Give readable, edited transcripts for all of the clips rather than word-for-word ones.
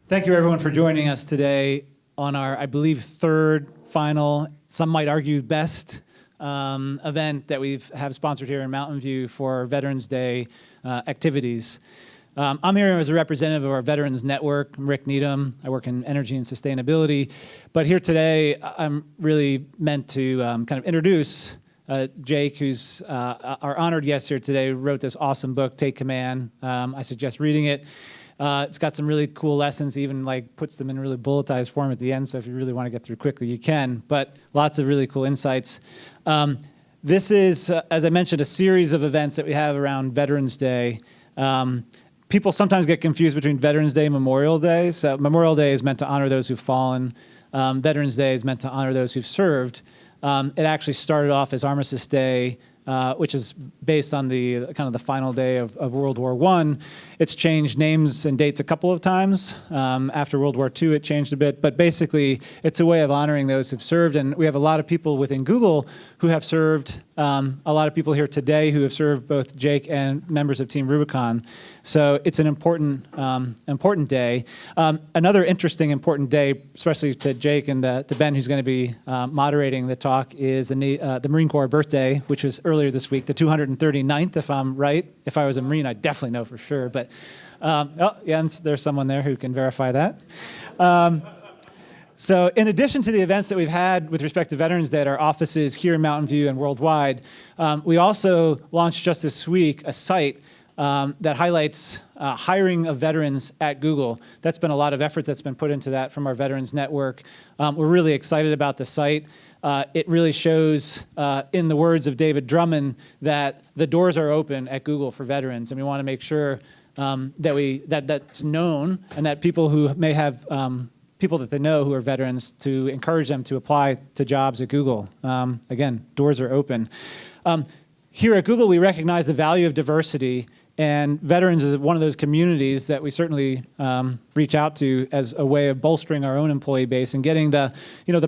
Thank you, everyone, for joining us today on our, I believe, third, final, some might argue best event that we have sponsored here in Mountain View for Veterans Day activities. I'm here as a representative of our Veterans Network. I'm Rick Needham. I work in energy and sustainability. But here today, I'm really meant to kind of introduce Jake, who's our honored guest here today, wrote this awesome book, Take Command. I suggest reading it. It's got some really cool lessons, even like puts them in really bulletized form at the end, so if you really want to get through quickly, you can, but lots of really cool insights. This is, as I mentioned, a series of events that we have around Veterans Day. People sometimes get confused between Veterans Day and Memorial Day. So Memorial Day is meant to honor those who've fallen. Veterans Day is meant to honor those who've served. It actually started off as Armistice Day, which is based on the kind of the final day of World War I. It's changed names and dates a couple of times. After World War II, it changed a bit. But basically, it's a way of honoring those who've served. And we have a lot of people within Google who have served, a lot of people here today who have served both Jake and members of Team Rubicon. So it's an important day. Another interesting important day, especially to Jake and to Ben, who's going to be moderating the talk, is the Marine Corps birthday, which was earlier this week, the 239th, if I'm right. If I was a Marine, I'd definitely know for sure. But oh, yeah, there's someone there who can verify that. So in addition to the events that we've had with respect to Veterans Day at our offices here in Mountain View and worldwide, we also launched just this week a site that highlights hiring of veterans at Google. That's been a lot of effort that's been put into that from our Veterans Network. We're really excited about the site. It really shows, in the words of David Drummond, that the doors are open at Google for veterans, and we want to make sure that's known, and that people who may have people that they know who are veterans, to encourage them to apply to jobs at Google. Again, doors are open. Here at Google, we recognize the value of diversity, and veterans is one of those communities that we certainly reach out to as a way of bolstering our own employee base and getting the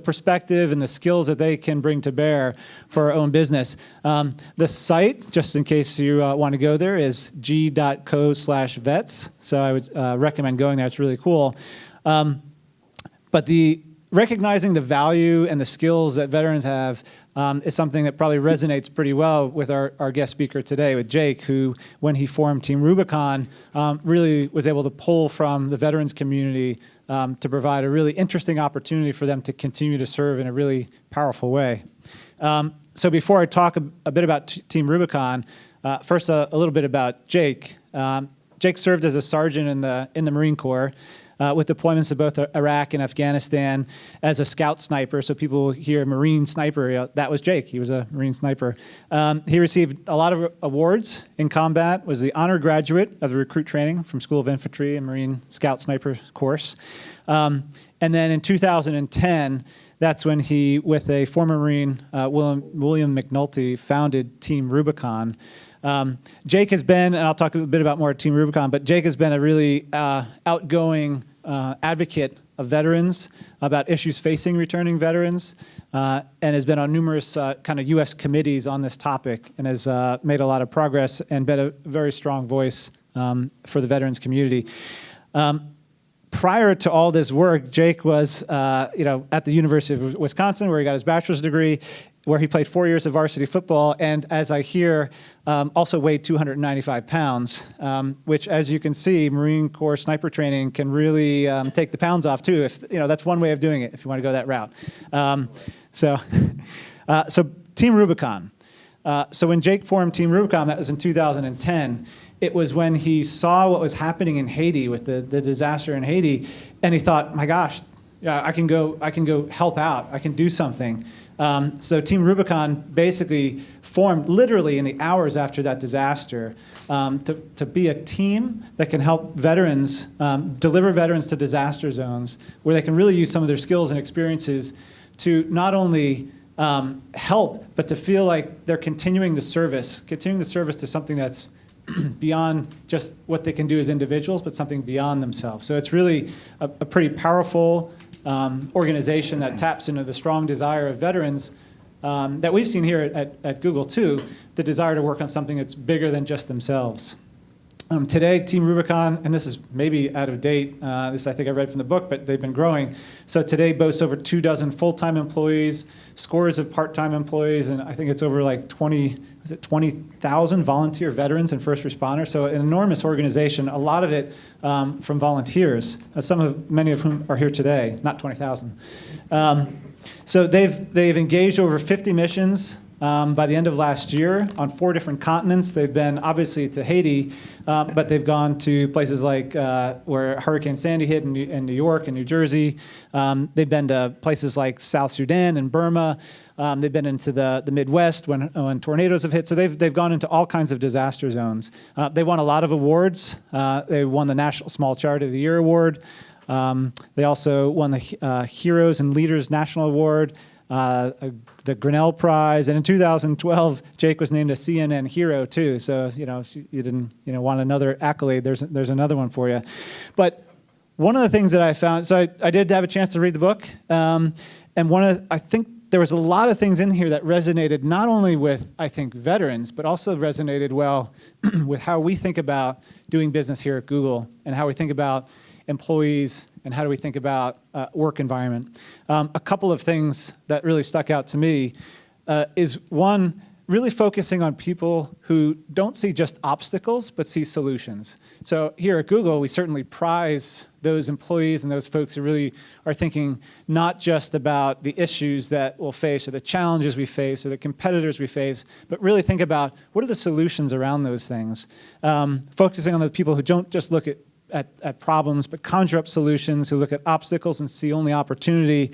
perspective and the skills that they can bring to bear for our own business. The site, just in case you want to go there, is g.co/vets. So I would recommend going there. It's really cool. But recognizing the value and the skills that veterans have is something that probably resonates pretty well with our guest speaker today, with Jake, who, when he formed Team Rubicon, really was able to pull from the veterans community to provide a really interesting opportunity for them to continue to serve in a really powerful way. So before I talk a bit about Team Rubicon, first a little bit about Jake. Jake served as a sergeant in the Marine Corps, with deployments to both Iraq and Afghanistan as a scout sniper. So people hear Marine sniper, that was Jake. He was a Marine sniper. He received a lot of awards in combat, was the honor graduate of the recruit training from School of Infantry and Marine Scout Sniper course. And then in 2010, that's when he, with a former Marine, William McNulty, founded Team Rubicon. Jake has been, and I'll talk a bit about more Team Rubicon, but Jake has been a really outgoing advocate of veterans, about issues facing returning veterans, and has been on numerous kind of U.S. committees on this topic, and has made a lot of progress and been a very strong voice for the veterans community. Prior to all this work, Jake was at the University of Wisconsin, where he got his bachelor's degree, where he played 4 years of varsity football, and as I hear, also weighed 295 pounds, which, as you can see, Marine Corps sniper training can really take the pounds off too. If that's one way of doing it, if you want to go that route. So Team Rubicon. So when Jake formed Team Rubicon, that was in 2010. It was when he saw what was happening in Haiti with the disaster in Haiti, and he thought, my gosh, I can go help out. I can do something. So Team Rubicon basically formed literally in the hours after that disaster to be a team that can help veterans, deliver veterans to disaster zones where they can really use some of their skills and experiences to not only help, but to feel like they're continuing the service to something that's beyond just what they can do as individuals, but something beyond themselves. So it's really a pretty powerful organization that taps into the strong desire of veterans that we've seen here at Google too, the desire to work on something that's bigger than just themselves. Today, Team Rubicon, and this is maybe out of date, this I think I read from the book, but they've been growing. So today boasts over 24 full-time employees, scores of part-time employees, and I think it's over like 20,000 volunteer veterans and first responders. So an enormous organization, a lot of it from volunteers, many of whom are here today, not 20,000. So they've engaged over 50 missions by the end of last year on 4 different continents. They've been obviously to Haiti, but they've gone to places like where Hurricane Sandy hit in New York and New Jersey. They've been to places like South Sudan and Burma. They've been into the Midwest when tornadoes have hit. So they've gone into all kinds of disaster zones. They won a lot of awards. They won the National Small Charity of the Year Award. They also won the Heroes and Leaders National Award, the Grinnell Prize, and in 2012, Jake was named a CNN hero too. So if you didn't want another accolade, there's another one for you. But one of the things that I found, so I did have a chance to read the book, and I think there was a lot of things in here that resonated not only with, I think, veterans, but also resonated well with how we think about doing business here at Google and how we think about employees and how do we think about work environment. A couple of things that really stuck out to me is one, really focusing on people who don't see just obstacles, but see solutions. So here at Google, we certainly prize those employees and those folks who really are thinking not just about the issues that we'll face or the challenges we face or the competitors we face, but really think about what are the solutions around those things. Focusing on the people who don't just look at problems, but conjure up solutions, who look at obstacles and see only opportunity.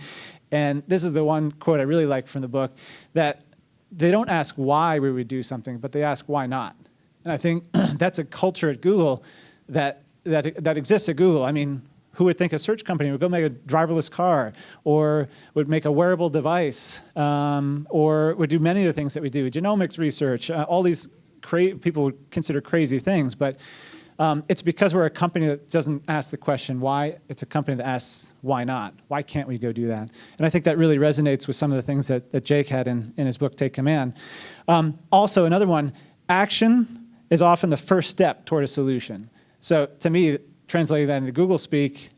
And this is the one quote I really like from the book, that they don't ask why we would do something, but they ask why not. And I think that's a culture at Google that exists at Google. I mean, who would think a search company would go make a driverless car, or would make a wearable device, or would do many of the things that we do, genomics research, all these people would consider crazy things, but it's because we're a company that doesn't ask the question why. It's a company that asks why not. Why can't we go do that? And I think that really resonates with some of the things that Jake had in his book, Take Command. Also, another one, action is often the first step toward a solution. So to me, translating that into Google speak,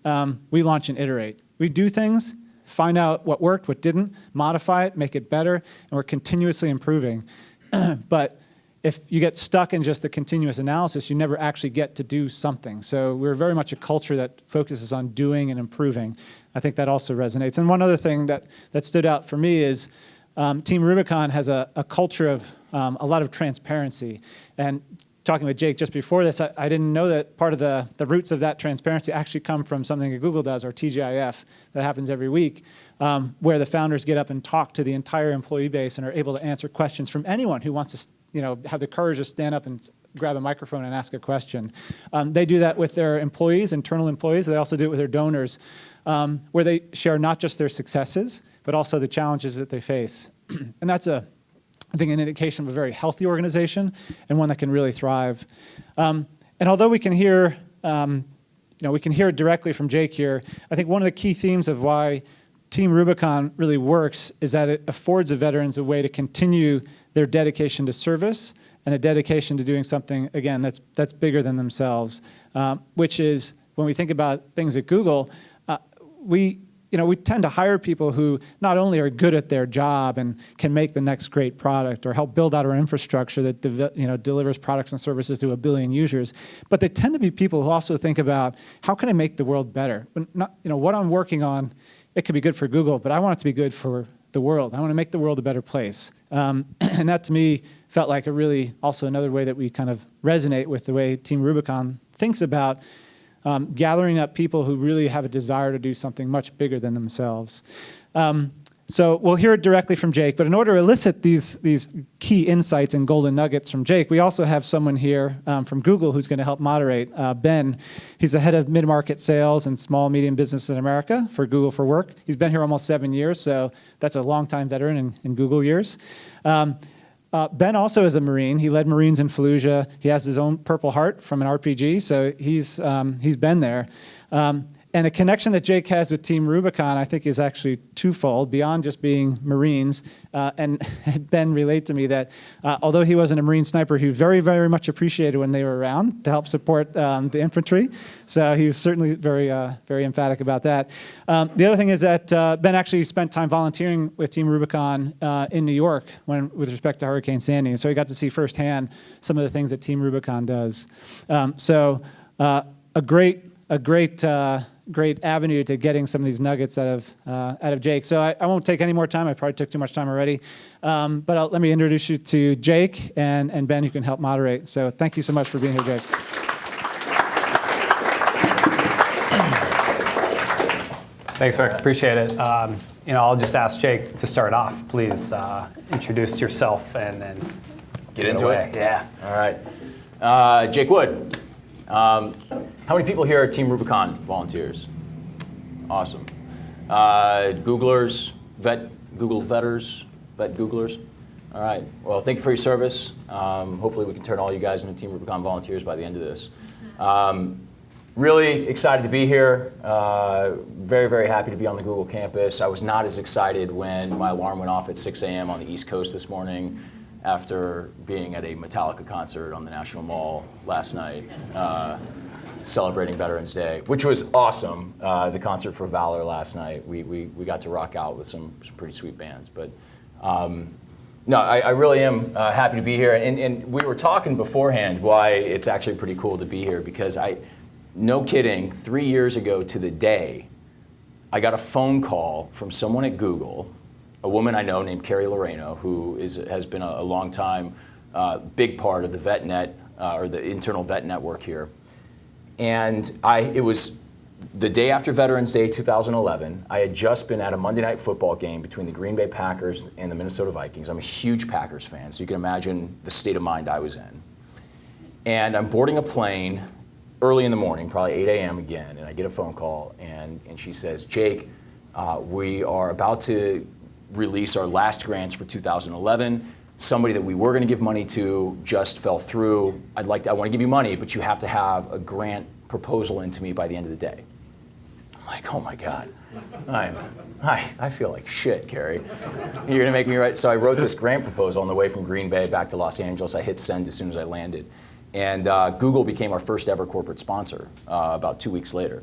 we launch and iterate. We do things, find out what worked, what didn't, modify it, make it better, and we're continuously improving. But if you get stuck in just the continuous analysis, you never actually get to do something. So we're very much a culture that focuses on doing and improving. I think that also resonates. And one other thing that stood out for me is Team Rubicon has a culture of a lot of transparency. And talking with Jake just before this, I didn't know that part of the roots of that transparency actually come from something that Google does, or TGIF, that happens every week, where the founders get up and talk to the entire employee base and are able to answer questions from anyone who wants to have the courage to stand up and grab a microphone and ask a question. They do that with their employees, internal employees. They also do it with their donors, where they share not just their successes, but also the challenges that they face. And that's I think, an indication of a very healthy organization and one that can really thrive. And although we can hear, we can hear it directly from Jake here, I think one of the key themes of why Team Rubicon really works is that it affords the veterans a way to continue their dedication to service and a dedication to doing something, again, that's bigger than themselves, which is, when we think about things at Google, we tend to hire people who not only are good at their job and can make the next great product or help build out our infrastructure that delivers products and services to 1 billion users, but they tend to be people who also think about, how can I make the world better? What I'm working on, it could be good for Google, but I want it to be good for the world. I want to make the world a better place. And that, to me, felt like also another way that we kind of resonate with the way Team Rubicon thinks about gathering up people who really have a desire to do something much bigger than themselves. So we'll hear it directly from Jake, but in order to elicit these key insights and golden nuggets from Jake, we also have someone here from Google who's going to help moderate, Ben. He's the head of mid-market sales and small, medium business in America for Google for Work. He's been here almost 7 years, so that's a long-time veteran in Google years. Ben also is a Marine. He led Marines in Fallujah. He has his own Purple Heart from an RPG, so he's been there. And a connection that Jake has with Team Rubicon, I think, is actually twofold, beyond just being Marines. And Ben relayed to me that although he wasn't a Marine sniper, he was very, very much appreciated when they were around to help support the infantry. So he was certainly very, very emphatic about that. The other thing is that Ben actually spent time volunteering with Team Rubicon in New York with respect to Hurricane Sandy. And so he got to see firsthand some of the things that Team Rubicon does. A great avenue to getting some of these nuggets out of Jake. So I won't take any more time. I probably took too much time already. But let me introduce you to Jake and Ben, who can help moderate. So thank you so much for being here, Jake. Thanks, Rick. Appreciate it. I'll just ask Jake to start off. Please introduce yourself and then get into it. Yeah. All right. Jake Wood. How many people here are Team Rubicon volunteers? Awesome. Googlers, vet Googlers. All right. Well, thank you for your service. Hopefully we can turn all you guys into Team Rubicon volunteers by the end of this. Really excited to be here. Very, very happy to be on the Google campus. I was not as excited when my alarm went off at 6 a.m. on the East Coast this morning after being at a Metallica concert on the National Mall last night, celebrating Veterans Day, which was awesome. The concert for Valor last night, we got to rock out with some pretty sweet bands. But no, I really am happy to be here. And we were talking beforehand why it's actually pretty cool to be here, because no kidding, 3 years ago to the day, I got a phone call from someone at Google, a woman I know named Carrie Loreno, who has been a long time big part of the VetNet, or the internal vet network here. And it was the day after Veterans Day 2011. I had just been at a Monday Night Football game between the Green Bay Packers and the Minnesota Vikings. I'm a huge Packers fan, so you can imagine the state of mind I was in. And I'm boarding a plane early in the morning, probably 8 a.m. again, and I get a phone call, and she says, Jake, we are about to release our last grants for 2011. Somebody that we were going to give money to just fell through. I want to give you money, but you have to have a grant proposal into me by the end of the day. I'm like, oh my God. I feel like shit, Carrie. You're going to make me write. So I wrote this grant proposal on the way from Green Bay back to Los Angeles. I hit send as soon as I landed. And Google became our first ever corporate sponsor about 2 weeks later.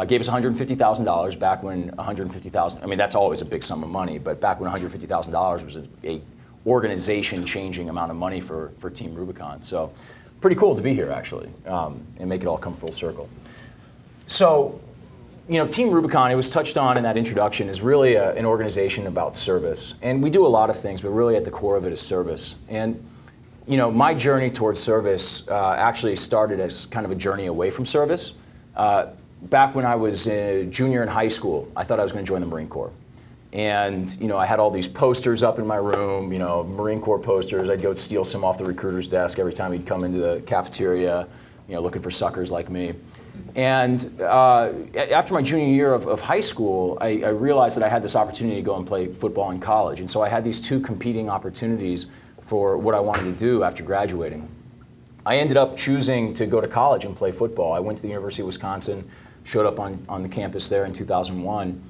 Gave us $150,000 back when $150,000, I mean, that's always a big sum of money, but back when $150,000 was a organization-changing amount of money for Team Rubicon. So pretty cool to be here, actually, and make it all come full circle. So, Team Rubicon, it was touched on in that introduction, is really an organization about service. And we do a lot of things, but really at the core of it is service. And my journey towards service actually started as kind of a journey away from service. Back when I was a junior in high school, I thought I was going to join the Marine Corps. And I had all these posters up in my room, Marine Corps posters. I'd go steal some off the recruiter's desk every time he'd come into the cafeteria, looking for suckers like me. And after my junior year of high school, I realized that I had this opportunity to go and play football in college. And so I had these two competing opportunities for what I wanted to do after graduating. I ended up choosing to go to college and play football. I went to the University of Wisconsin, showed up on the campus there in 2001.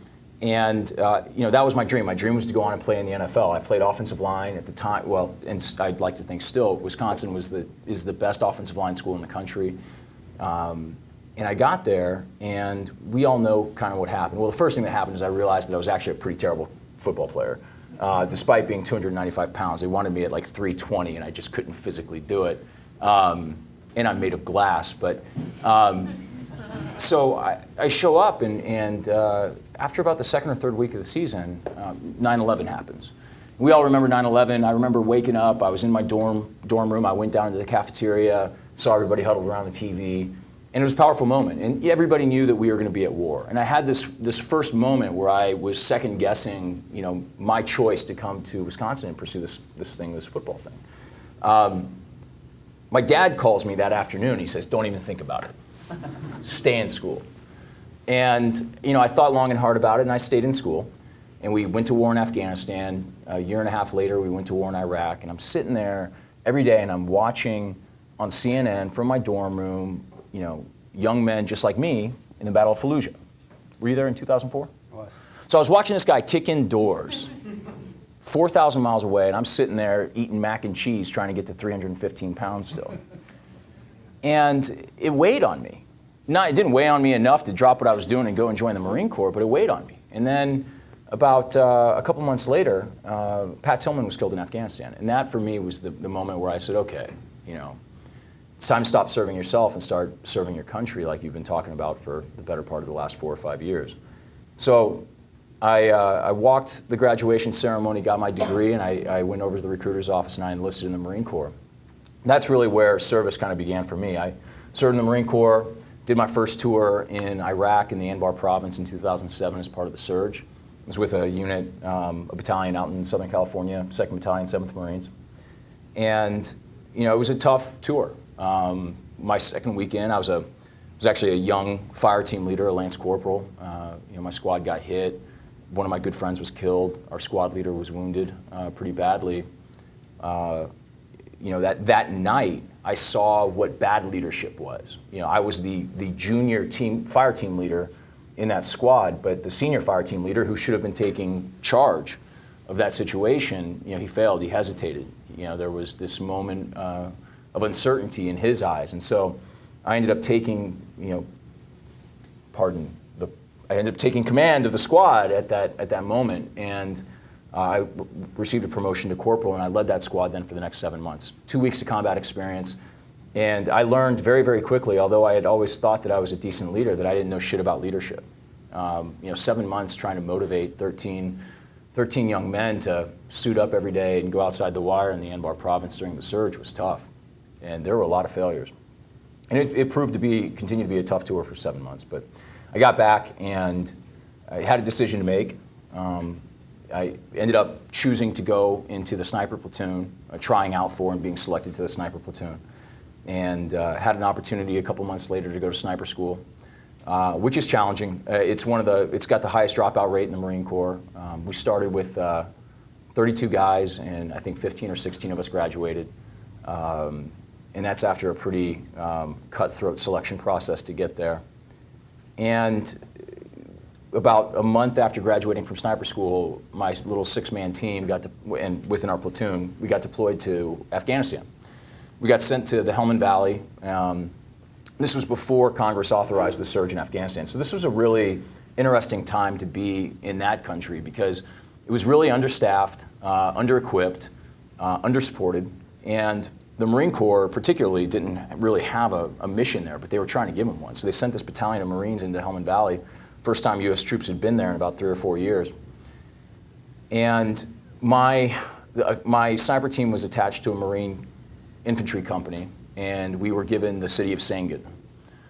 And that was my dream. My dream was to go on and play in the NFL. I played offensive line at the time. Well, and I'd like to think still, Wisconsin is the best offensive line school in the country. And I got there, and we all know kind of what happened. Well, the first thing that happened is I realized that I was actually a pretty terrible football player. Despite being 295 pounds, they wanted me at like 320, and I just couldn't physically do it. And I'm made of glass, but so I show up, and after about the second or third week of the season, 9/11 happens. We all remember 9/11. I remember waking up. I was in my dorm room. I went down into the cafeteria, saw everybody huddled around the TV, and it was a powerful moment. And everybody knew that we were going to be at war. And I had this first moment where I was second guessing, my choice to come to Wisconsin and pursue this football thing. My dad calls me that afternoon. He says, "Don't even think about it. Stay in school." And I thought long and hard about it, and I stayed in school. And we went to war in Afghanistan. A year and a half later, we went to war in Iraq. And I'm sitting there every day, and I'm watching on CNN from my dorm room, young men just like me in the Battle of Fallujah. Were you there in 2004? I was. So I was watching this guy kick in doors 4,000 miles away, and I'm sitting there eating mac and cheese trying to get to 315 pounds still. And it weighed on me. It didn't weigh on me enough to drop what I was doing and go and join the Marine Corps, but it weighed on me. And then about a couple months later, Pat Tillman was killed in Afghanistan. And that for me was the moment where I said, okay, it's time to stop serving yourself and start serving your country like you've been talking about for the better part of the last 4 or 5 years. So I walked the graduation ceremony, got my degree, and I went over to the recruiter's office and I enlisted in the Marine Corps. That's really where service kind of began for me. I served in the Marine Corps, did my first tour in Iraq in the Anbar province in 2007 as part of the surge. I was with a unit, a battalion out in Southern California, 2nd Battalion, 7th Marines. And it was a tough tour. My second weekend, I was actually a young fire team leader, a lance corporal. My squad got hit. One of my good friends was killed. Our squad leader was wounded pretty badly. That night, I saw what bad leadership was. I was the junior fire team leader in that squad, but the senior fire team leader, who should have been taking charge of that situation, he failed. He hesitated. There was this moment of uncertainty in his eyes, and so I ended up taking, I ended up taking command of the squad at that moment, and I received a promotion to corporal, and I led that squad then for the next 7 months. 2 weeks of combat experience, and I learned very, very quickly, although I had always thought that I was a decent leader, that I didn't know shit about leadership. 7 months trying to motivate 13 young men to suit up every day and go outside the wire in the Anbar province during the surge was tough, and there were a lot of failures. And it proved to continue to be a tough tour for 7 months, but I got back and I had a decision to make. I ended up choosing to go into the sniper platoon, trying out for and being selected to the sniper platoon, and had an opportunity a couple months later to go to sniper school, which is challenging. It's got the highest dropout rate in the Marine Corps. We started with 32 guys, and I think 15 or 16 of us graduated, and that's after a pretty cutthroat selection process to get there. And about a month after graduating from sniper school, my little 6-man team and within our platoon, we got deployed to Afghanistan. We got sent to the Helmand Valley. This was before Congress authorized the surge in Afghanistan. So this was a really interesting time to be in that country because it was really understaffed, under-equipped, under-supported, and the Marine Corps particularly didn't really have a mission there, but they were trying to give them one. So they sent this battalion of Marines into Helmand Valley. First time U.S. troops had been there in about 3 or 4 years. And my sniper team was attached to a Marine infantry company, and we were given the city of Sangin.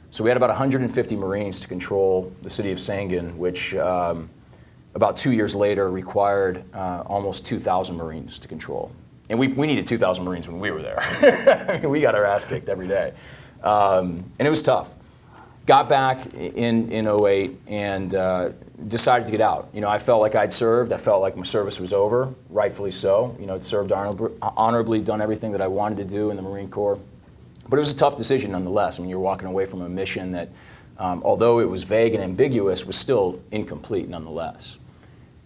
So we had about 150 Marines to control the city of Sangin, which about 2 years later required almost 2,000 Marines to control. And we needed 2,000 Marines when we were there. I mean, we got our ass kicked every day. And it was tough. Got back in 08 and decided to get out. I felt like I'd served. I felt like my service was over, rightfully so. I'd served honorably, done everything that I wanted to do in the Marine Corps. But it was a tough decision nonetheless. I mean, you're walking away from a mission that, although it was vague and ambiguous, was still incomplete nonetheless.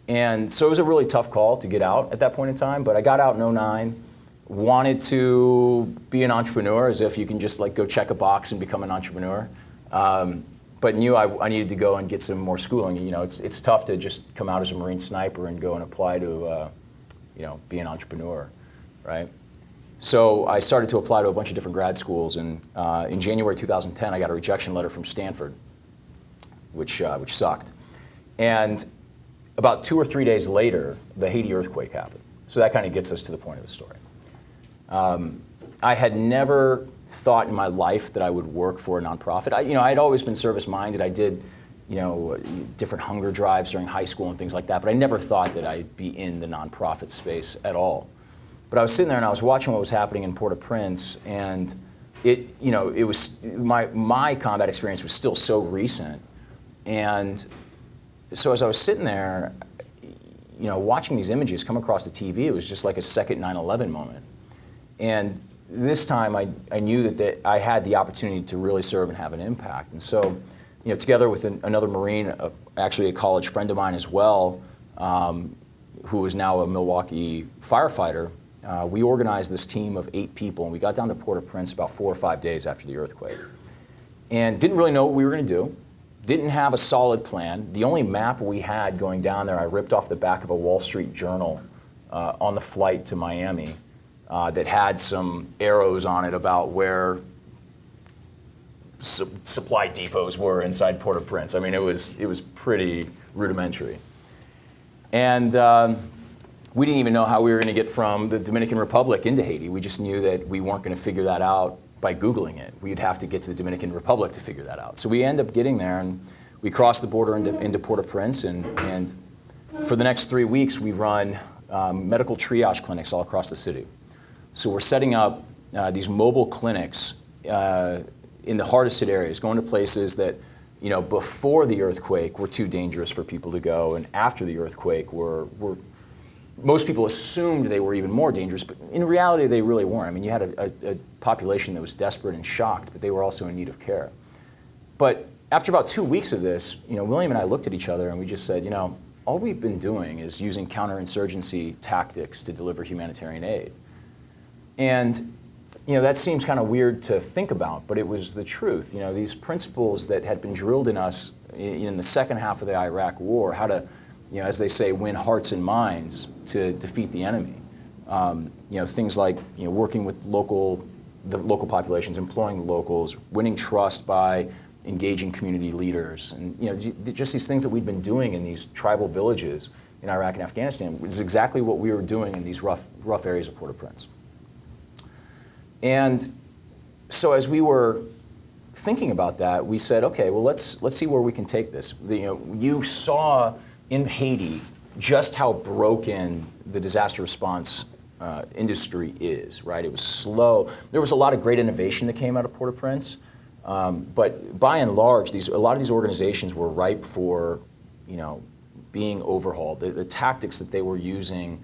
And so it was a really tough call to get out at that point in time, but I got out in 09, wanted to be an entrepreneur, as if you can just go check a box and become an entrepreneur. But knew I needed to go and get some more schooling. It's tough to just come out as a Marine sniper and go and apply to, be an entrepreneur, right? So I started to apply to a bunch of different grad schools, and in January 2010, I got a rejection letter from Stanford, which sucked. And about 2 or 3 days later, the Haiti earthquake happened. So that kind of gets us to the point of the story. I had never thought in my life that I would work for a nonprofit. I'd always been service-minded. I did, different hunger drives during high school and things like that, but I never thought that I'd be in the nonprofit space at all. But I was sitting there and I was watching what was happening in Port-au-Prince, and it was my combat experience was still so recent, and so as I was sitting there, watching these images come across the TV, it was just like a second 9/11 moment. And this time I knew that I had the opportunity to really serve and have an impact. And so together with another Marine, actually a college friend of mine as well, who is now a Milwaukee firefighter, we organized this team of 8 people, and we got down to Port-au-Prince about 4 or 5 days after the earthquake. And didn't really know what we were going to do. Didn't have a solid plan. The only map we had going down there, I ripped off the back of a Wall Street Journal on the flight to Miami that had some arrows on it about where supply depots were inside Port-au-Prince. I mean, it was pretty rudimentary. And we didn't even know how we were going to get from the Dominican Republic into Haiti. We just knew that we weren't going to figure that out by Googling it. We'd have to get to the Dominican Republic to figure that out. So we end up getting there, and we crossed the border into Port-au-Prince, and for the next 3 weeks, we run medical triage clinics all across the city. So we're setting up these mobile clinics in the hardest hit areas, going to places that, before the earthquake were too dangerous for people to go, and after the earthquake were most people assumed they were even more dangerous, but in reality they really weren't. I mean, you had a population that was desperate and shocked, but they were also in need of care. But after about 2 weeks of this, William and I looked at each other and we just said, all we've been doing is using counterinsurgency tactics to deliver humanitarian aid. And that seems kind of weird to think about, but it was the truth. These principles that had been drilled in us in the second half of the Iraq War, how to, as they say, win hearts and minds to defeat the enemy. Things like working with the local populations, employing the locals, winning trust by engaging community leaders, and just these things that we'd been doing in these tribal villages in Iraq and Afghanistan is exactly what we were doing in these rough areas of Port-au-Prince. And so as we were thinking about that, we said, okay, well, let's see where we can take this. You saw in Haiti just how broken the disaster response industry is, right? It was slow. There was a lot of great innovation that came out of Port-au-Prince, but by and large, a lot of these organizations were ripe for, being overhauled. The tactics that they were using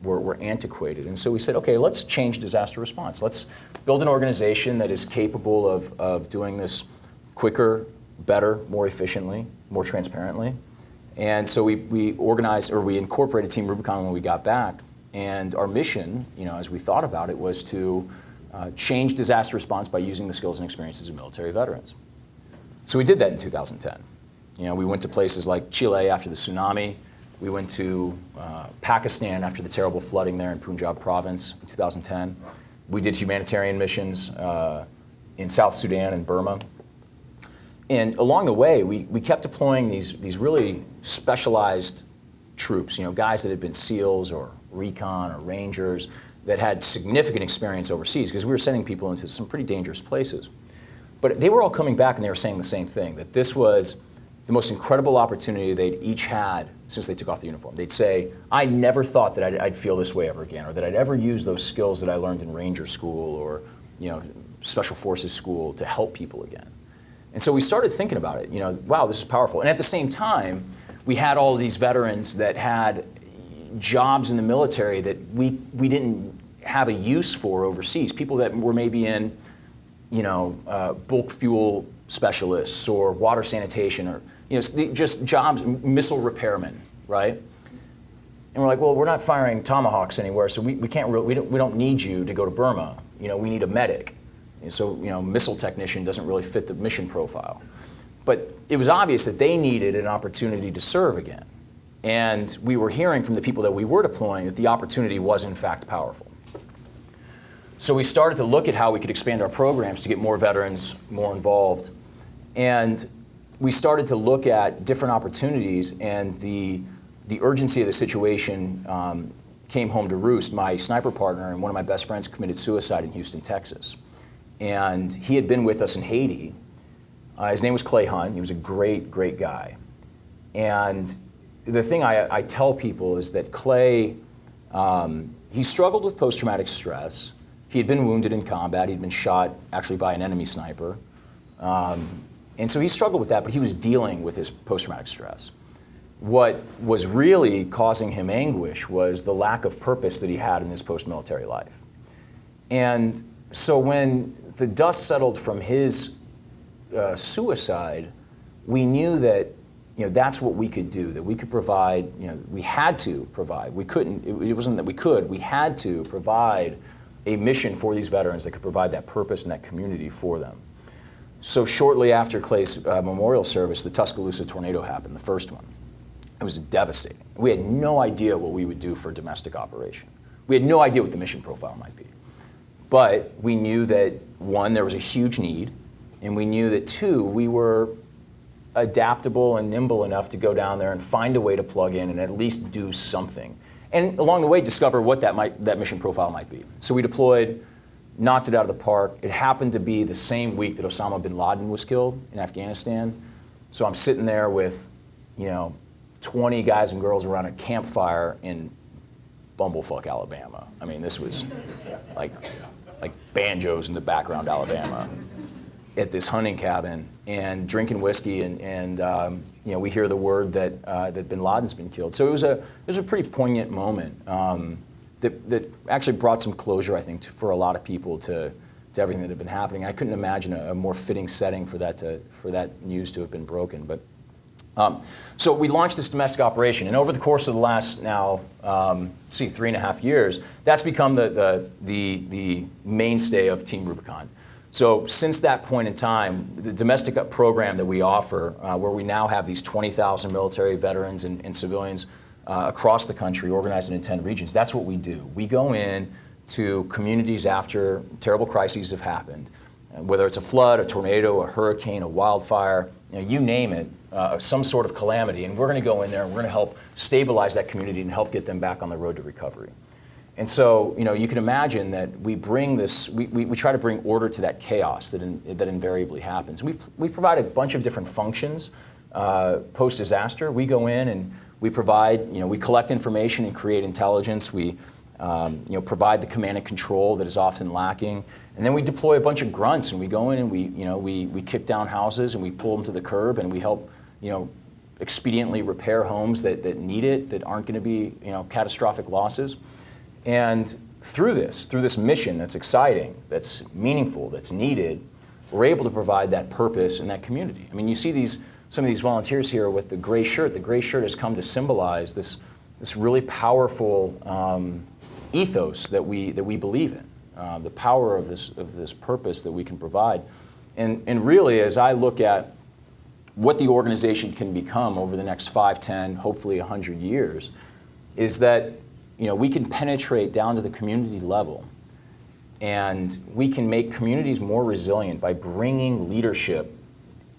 were antiquated. And so we said, okay, let's change disaster response. Let's build an organization that is capable of doing this quicker, better, more efficiently, more transparently. And so we organized, or we incorporated Team Rubicon when we got back. And our mission, as we thought about it, was to change disaster response by using the skills and experiences of military veterans. So we did that in 2010. We went to places like Chile after the tsunami. We went to Pakistan after the terrible flooding there in Punjab province in 2010. We did humanitarian missions in South Sudan and Burma. And along the way, we kept deploying these really specialized troops, guys that had been SEALs or Recon or Rangers that had significant experience overseas, because we were sending people into some pretty dangerous places. But they were all coming back and they were saying the same thing, that this was the most incredible opportunity they'd each had since they took off the uniform. They'd say, I never thought that I'd feel this way ever again, or that I'd ever use those skills that I learned in Ranger School or Special Forces School to help people again. And so we started thinking about it, wow, this is powerful. And at the same time, we had all of these veterans that had jobs in the military that we didn't have a use for overseas. People that were maybe in, bulk fuel specialists or water sanitation, or just jobs, missile repairmen, right? And we're like, well, we're not firing Tomahawks anywhere, so we don't need you to go to Burma. We need a medic. And so, missile technician doesn't really fit the mission profile. But it was obvious that they needed an opportunity to serve again. And we were hearing from the people that we were deploying that the opportunity was in fact powerful. So we started to look at how we could expand our programs to get more veterans more involved. And we started to look at different opportunities, and the urgency of the situation came home to roost. My sniper partner and one of my best friends committed suicide in Houston, Texas. And he had been with us in Haiti. His name was Clay Hunt. He was a great, great guy. And the thing I tell people is that Clay, he struggled with post-traumatic stress. He had been wounded in combat. He'd been shot actually by an enemy sniper. And so he struggled with that, but he was dealing with his post-traumatic stress. What was really causing him anguish was the lack of purpose that he had in his post-military life. And so when the dust settled from his suicide, we knew that that's what we could do, that we could provide, we had to provide. We couldn't, it wasn't that we could, we had to provide a mission for these veterans that could provide that purpose and that community for them. So shortly after Clay's memorial service, the Tuscaloosa tornado happened, the first one. It was devastating. We had no idea what we would do for a domestic operation. We had no idea what the mission profile might be. But we knew that, one, there was a huge need, and we knew that, two, we were adaptable and nimble enough to go down there and find a way to plug in and at least do something. And along the way, discover what that mission profile might be. So we deployed, knocked it out of the park. It happened to be the same week that Osama bin Laden was killed in Afghanistan. So I'm sitting there with, 20 guys and girls around a campfire in bumblefuck Alabama. I mean, this was like banjos in the background Alabama at this hunting cabin and drinking whiskey and we hear the word that bin Laden's been killed. So it was a pretty poignant moment that actually brought some closure, I think, for a lot of people to everything that had been happening. I couldn't imagine a more fitting setting for that news to have been broken. But so we launched this domestic operation, and over the course of the last now 3.5 years, that's become the mainstay of Team Rubicon. So since that point in time, the domestic program that we offer, where we now have these 20,000 military veterans and civilians across the country organized in 10 regions, that's what we do. We go in to communities after terrible crises have happened, whether it's a flood, a tornado, a hurricane, a wildfire, you name it, some sort of calamity, and we're going to go in there and we're going to help stabilize that community and help get them back on the road to recovery. And so, you can imagine that we bring this, we try to bring order to that chaos that invariably happens. We provide a bunch of different functions post-disaster. We go in and we provide, we collect information and create intelligence. We provide the command and control that is often lacking. And then we deploy a bunch of grunts, and we go in and we kick down houses and we pull them to the curb, and we help, expediently repair homes that need it, that aren't going to be, catastrophic losses. And through this mission that's exciting, that's meaningful, that's needed, we're able to provide that purpose in that community. I mean, you see some of these volunteers here with the gray shirt. The gray shirt has come to symbolize this really powerful ethos that we believe in, the power of this purpose that we can provide. And really, as I look at what the organization can become over the next 5, 10, hopefully 100 years, is that we can penetrate down to the community level, and we can make communities more resilient by bringing leadership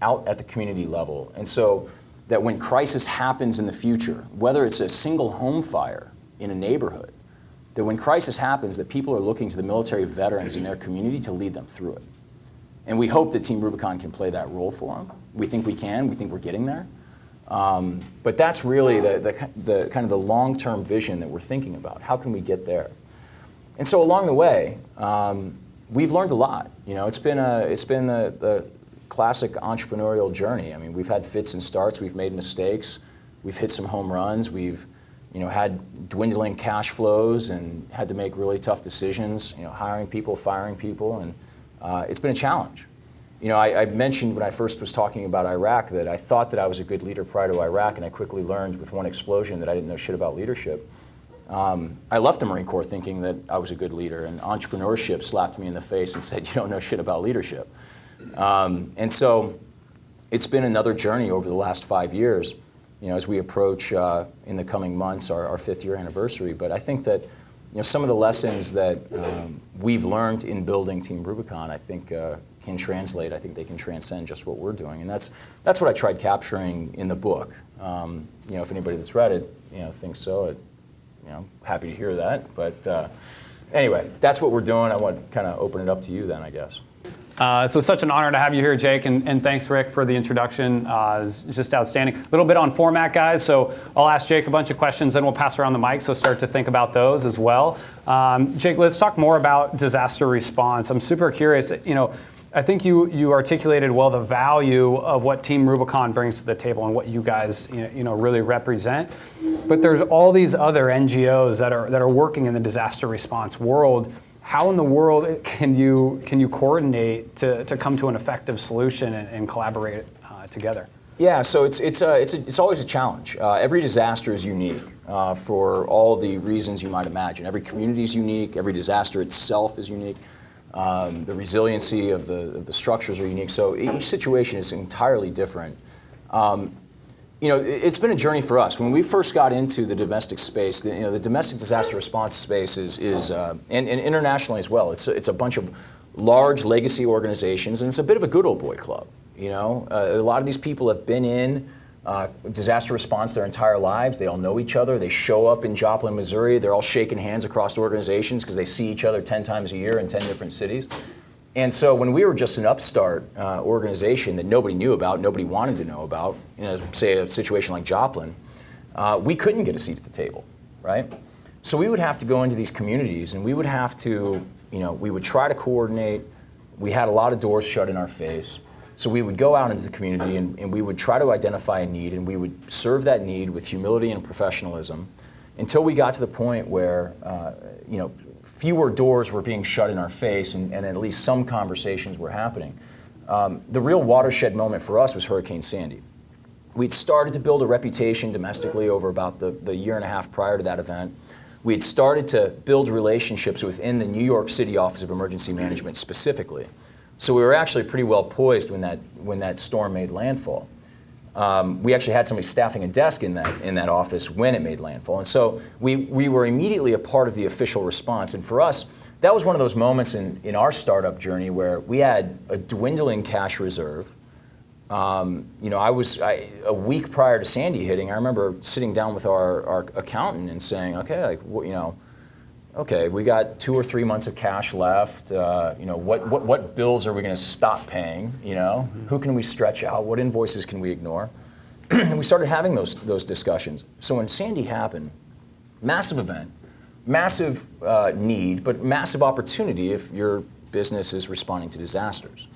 out at the community level. And so that when crisis happens in the future, whether it's a single home fire in a neighborhood, that when crisis happens, that people are looking to the military veterans in their community to lead them through it. And we hope that Team Rubicon can play that role for them. We think we can. We think we're getting there. But that's really the kind of the long-term vision that we're thinking about. How can we get there? And so along the way, we've learned a lot. It's been the classic entrepreneurial journey. I mean, we've had fits and starts. We've made mistakes. We've hit some home runs. We've had dwindling cash flows and had to make really tough decisions. Hiring people, firing people, and it's been a challenge. I mentioned when I first was talking about Iraq that I thought that I was a good leader prior to Iraq, and I quickly learned with one explosion that I didn't know shit about leadership. I left the Marine Corps thinking that I was a good leader, and entrepreneurship slapped me in the face and said, you don't know shit about leadership. And so it's been another journey over the last 5 years, as we approach in the coming months our 5th year anniversary. But I think that some of the lessons that we've learned in building Team Rubicon, I think can translate. I think they can transcend just what we're doing, and that's what I tried capturing in the book. If anybody that's read it, thinks so, happy to hear that. But anyway, that's what we're doing. I want to kind of open it up to you then, I guess. So such an honor to have you here, Jake, and thanks, Rick, for the introduction. It's just outstanding. A little bit on format, guys, so I'll ask Jake a bunch of questions, then we'll pass around the mic, so start to think about those as well. Jake, let's talk more about disaster response. I'm super curious, I think you articulated well the value of what Team Rubicon brings to the table and what you guys really represent. But there's all these other NGOs that are working in the disaster response world. how in the world can you coordinate to come to an effective solution and collaborate together? Yeah, so it's always a challenge. Every disaster is unique for all the reasons you might imagine. Every community is unique. Every disaster itself is unique. The resiliency of the structures are unique. So each situation is entirely different. It's been a journey for us. When we first got into the domestic space, the domestic disaster response space and internationally as well. It's a bunch of large legacy organizations, and it's a bit of a good old boy club. A lot of these people have been in disaster response their entire lives. They all know each other. They show up in Joplin, Missouri. They're all shaking hands across organizations because they see each other 10 times a year in 10 different cities. And so when we were just an upstart organization that nobody knew about, nobody wanted to know about, say a situation like Joplin, we couldn't get a seat at the table, right? So we would have to go into these communities and we would have to, we would try to coordinate. We had a lot of doors shut in our face. So we would go out into the community and we would try to identify a need, and we would serve that need with humility and professionalism until we got to the point where fewer doors were being shut in our face and at least some conversations were happening. The real watershed moment for us was Hurricane Sandy. We'd started to build a reputation domestically over about the year and a half prior to that event. We had started to build relationships within the New York City Office of Emergency Management specifically. So we were actually pretty well poised when that storm made landfall. We actually had somebody staffing a desk in that office when it made landfall. And so we were immediately a part of the official response. And for us, that was one of those moments in our startup journey where we had a dwindling cash reserve. A week prior to Sandy hitting, I remember sitting down with our accountant and saying, okay, we got 2 or 3 months of cash left. What bills are we going to stop paying? Who can we stretch out? What invoices can we ignore? And we started having those discussions. So when Sandy happened, massive event, massive need, but massive opportunity if your business is responding to disasters.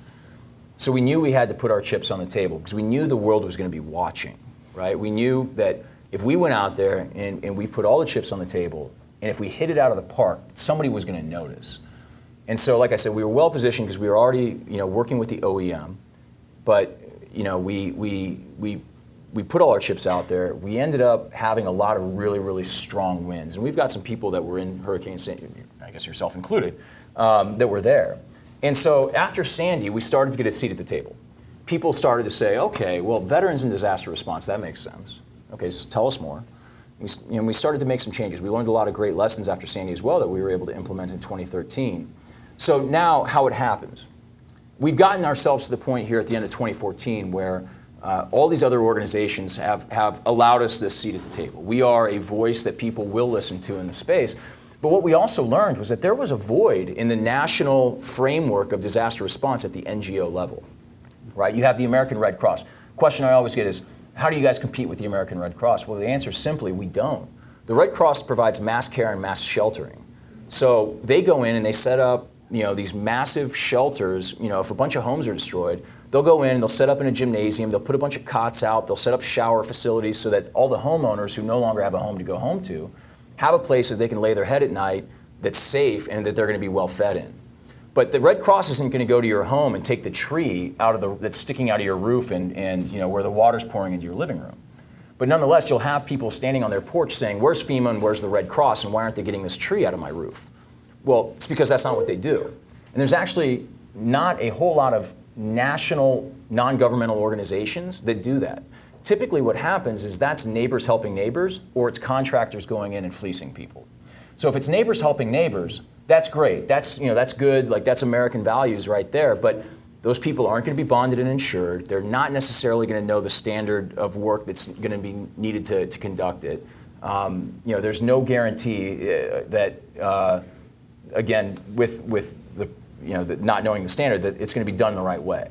So we knew we had to put our chips on the table because we knew the world was going to be watching, right? We knew that if we went out there and we put all the chips on the table, and if we hit it out of the park, somebody was going to notice. And so, like I said, we were well positioned because we were already, working with the OEM. But, we put all our chips out there. We ended up having a lot of really, really strong wins. And we've got some people that were in Hurricane Sandy, I guess yourself included, that were there. And so after Sandy, we started to get a seat at the table. People started to say, okay, well, veterans in disaster response, that makes sense. Okay, so tell us more. We started to make some changes. We learned a lot of great lessons after Sandy as well that we were able to implement in 2013. So now how it happens. We've gotten ourselves to the point here at the end of 2014 where all these other organizations have allowed us this seat at the table. We are a voice that people will listen to in the space. But what we also learned was that there was a void in the national framework of disaster response at the NGO level, right? You have the American Red Cross. Question I always get is, how do you guys compete with the American Red Cross? Well, the answer is simply, we don't. The Red Cross provides mass care and mass sheltering. So they go in and they set up, these massive shelters. If a bunch of homes are destroyed, they'll go in and they'll set up in a gymnasium, they'll put a bunch of cots out, they'll set up shower facilities so that all the homeowners who no longer have a home to go home to have a place that they can lay their head at night that's safe and that they're going to be well fed in. But the Red Cross isn't going to go to your home and take the tree that's sticking out of your roof and where the water's pouring into your living room. But nonetheless, you'll have people standing on their porch saying, where's FEMA and where's the Red Cross and why aren't they getting this tree out of my roof? Well, it's because that's not what they do. And there's actually not a whole lot of national non-governmental organizations that do that. Typically what happens is that's neighbors helping neighbors, or it's contractors going in and fleecing people. So if it's neighbors helping neighbors, that's great. That's good. Like, that's American values right there. But those people aren't going to be bonded and insured. They're not necessarily going to know the standard of work that's going to be needed to conduct it. There's no guarantee that again, with the not knowing the standard, that it's going to be done the right way.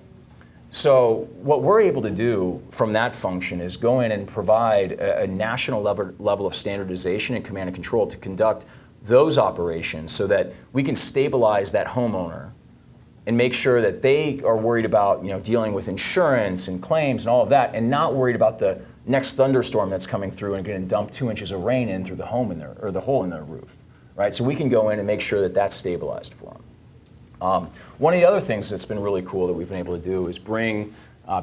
So what we're able to do from that function is go in and provide a national level of standardization and command and control to conduct those operations so that we can stabilize that homeowner and make sure that they are worried about dealing with insurance and claims and all of that, and not worried about the next thunderstorm that's coming through and going to dump 2 inches of rain in through the home in their, or the hole in their roof. right? So we can go in and make sure that that's stabilized for them. One of the other things that's been really cool that we've been able to do is bring,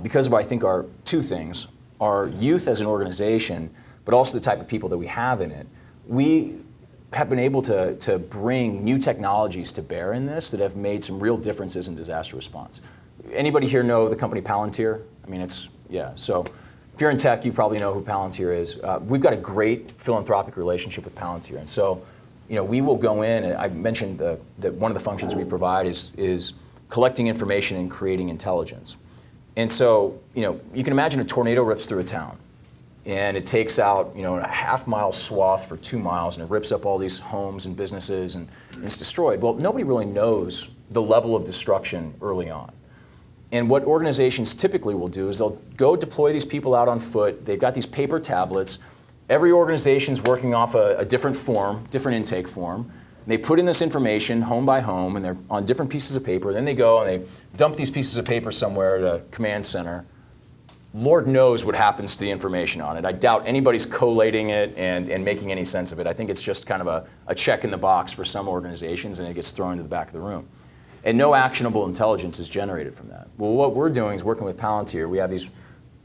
because of I think our two things, our youth as an organization, but also the type of people that we have in it, we have been able to bring new technologies to bear in this that have made some real differences in disaster response. Anybody here know the company Palantir? I mean, so if you're in tech, you probably know who Palantir is. We've got a great philanthropic relationship with Palantir, and so we will go in, and I mentioned that one of the functions we provide is collecting information and creating intelligence. And so, you can imagine a tornado rips through a town, and it takes out, a half-mile swath for 2 miles, and it rips up all these homes and businesses, and it's destroyed. Well, nobody really knows the level of destruction early on. And what organizations typically will do is they'll go deploy these people out on foot. They've got these paper tablets. Every organization's working off a different form, different intake form. They put in this information home by home, and they're on different pieces of paper. Then they go and they dump these pieces of paper somewhere at a command center. Lord knows what happens to the information on it. I doubt anybody's collating it and making any sense of it. I think it's just kind of a check in the box for some organizations, and it gets thrown into the back of the room. And no actionable intelligence is generated from that. Well, what we're doing is working with Palantir. We have these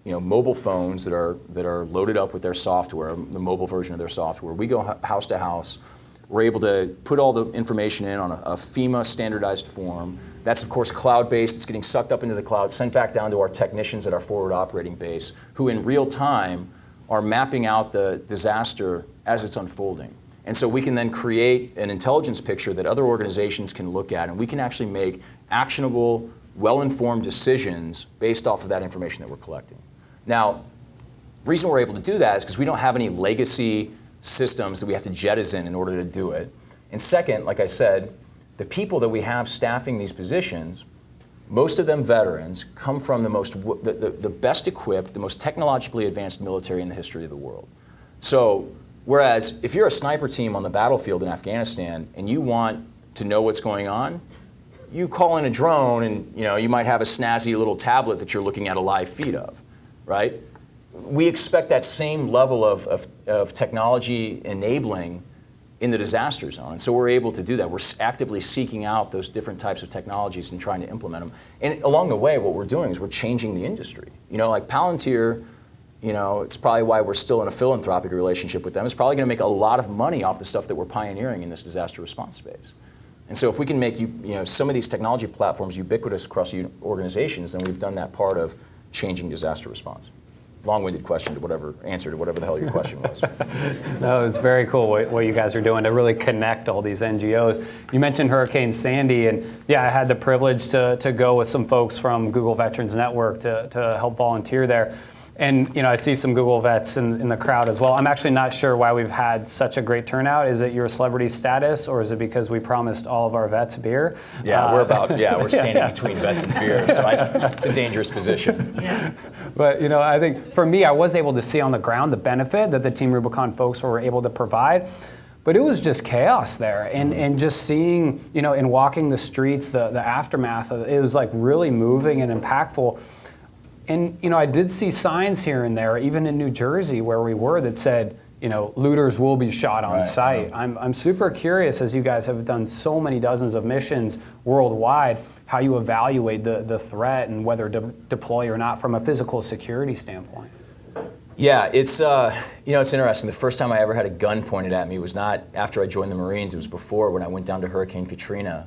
mobile phones that are loaded up with their software, the mobile version of their software. We go house to house. We're able to put all the information in on a FEMA standardized form. That's, of course, cloud-based. It's getting sucked up into the cloud, sent back down to our technicians at our forward operating base, who in real time are mapping out the disaster as it's unfolding. And so we can then create an intelligence picture that other organizations can look at, and we can actually make actionable, well-informed decisions based off of that information that we're collecting. Now, the reason we're able to do that is because we don't have any legacy systems that we have to jettison in order to do it. And second, like I said, the people that we have staffing these positions, most of them veterans, come from the best equipped, the most technologically advanced military in the history of the world. So, whereas if you're a sniper team on the battlefield in Afghanistan and you want to know what's going on, you call in a drone and you might have a snazzy little tablet that you're looking at a live feed of, right? We expect that same level of technology enabling in the disaster zone. And so we're able to do that. We're actively seeking out those different types of technologies and trying to implement them. And along the way, what we're doing is we're changing the industry. Like Palantir, it's probably why we're still in a philanthropic relationship with them. It's probably going to make a lot of money off the stuff that we're pioneering in this disaster response space. And so if we can make some of these technology platforms ubiquitous across organizations, then we've done that part of changing disaster response. Long-winded answer to whatever the hell your question was. No, it's very cool what you guys are doing to really connect all these NGOs. You mentioned Hurricane Sandy, and yeah, I had the privilege to go with some folks from Google Veterans Network to help volunteer there. And I see some Google vets in the crowd as well. I'm actually not sure why we've had such a great turnout. Is it your celebrity status, or is it because we promised all of our vets beer? Yeah, we're standing between vets and beer, so it's a dangerous position. Yeah. But I think for me, I was able to see on the ground the benefit that the Team Rubicon folks were able to provide. But it was just chaos there, and just seeing, and walking the streets, the aftermath, it was like really moving and impactful. And I did see signs here and there, even in New Jersey where we were, that said, looters will be shot on site. I'm super curious, as you guys have done so many dozens of missions worldwide, how you evaluate the threat and whether to deploy or not from a physical security standpoint. Yeah, it's interesting. The first time I ever had a gun pointed at me was not after I joined the Marines. It was before, when I went down to Hurricane Katrina.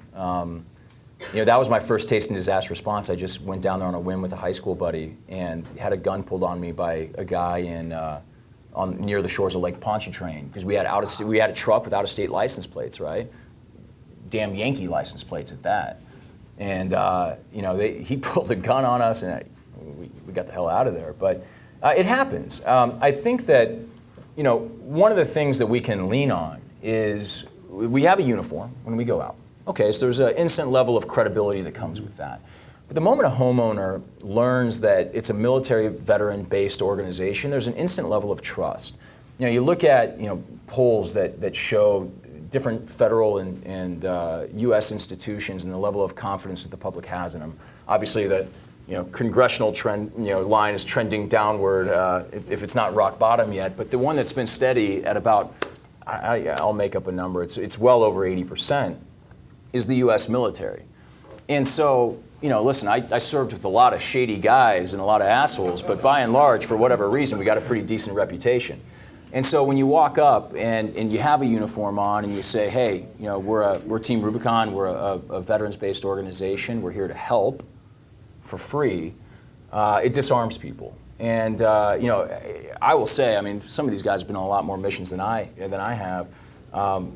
That was my first taste in disaster response. I just went down there on a whim with a high school buddy and had a gun pulled on me by a guy near the shores of Lake Pontchartrain, because we had a truck with out-of-state license plates, right? Damn Yankee license plates at that. And he pulled a gun on us, and we got the hell out of there. But it happens. I think that one of the things that we can lean on is we have a uniform when we go out. Okay, so there's an instant level of credibility that comes with that. But the moment a homeowner learns that it's a military veteran-based organization, there's an instant level of trust. You look at polls that show different federal and U.S. institutions and the level of confidence that the public has in them. Obviously, the congressional trend line is trending downward if it's not rock bottom yet. But the one that's been steady at about I'll make up a number, it's well over 80%, is the US military. And so, listen, I served with a lot of shady guys and a lot of assholes, but by and large, for whatever reason, we got a pretty decent reputation. And so when you walk up and you have a uniform on and you say, hey, we're Team Rubicon, we're a veterans-based organization, we're here to help for free, it disarms people. And I will say, some of these guys have been on a lot more missions than I have.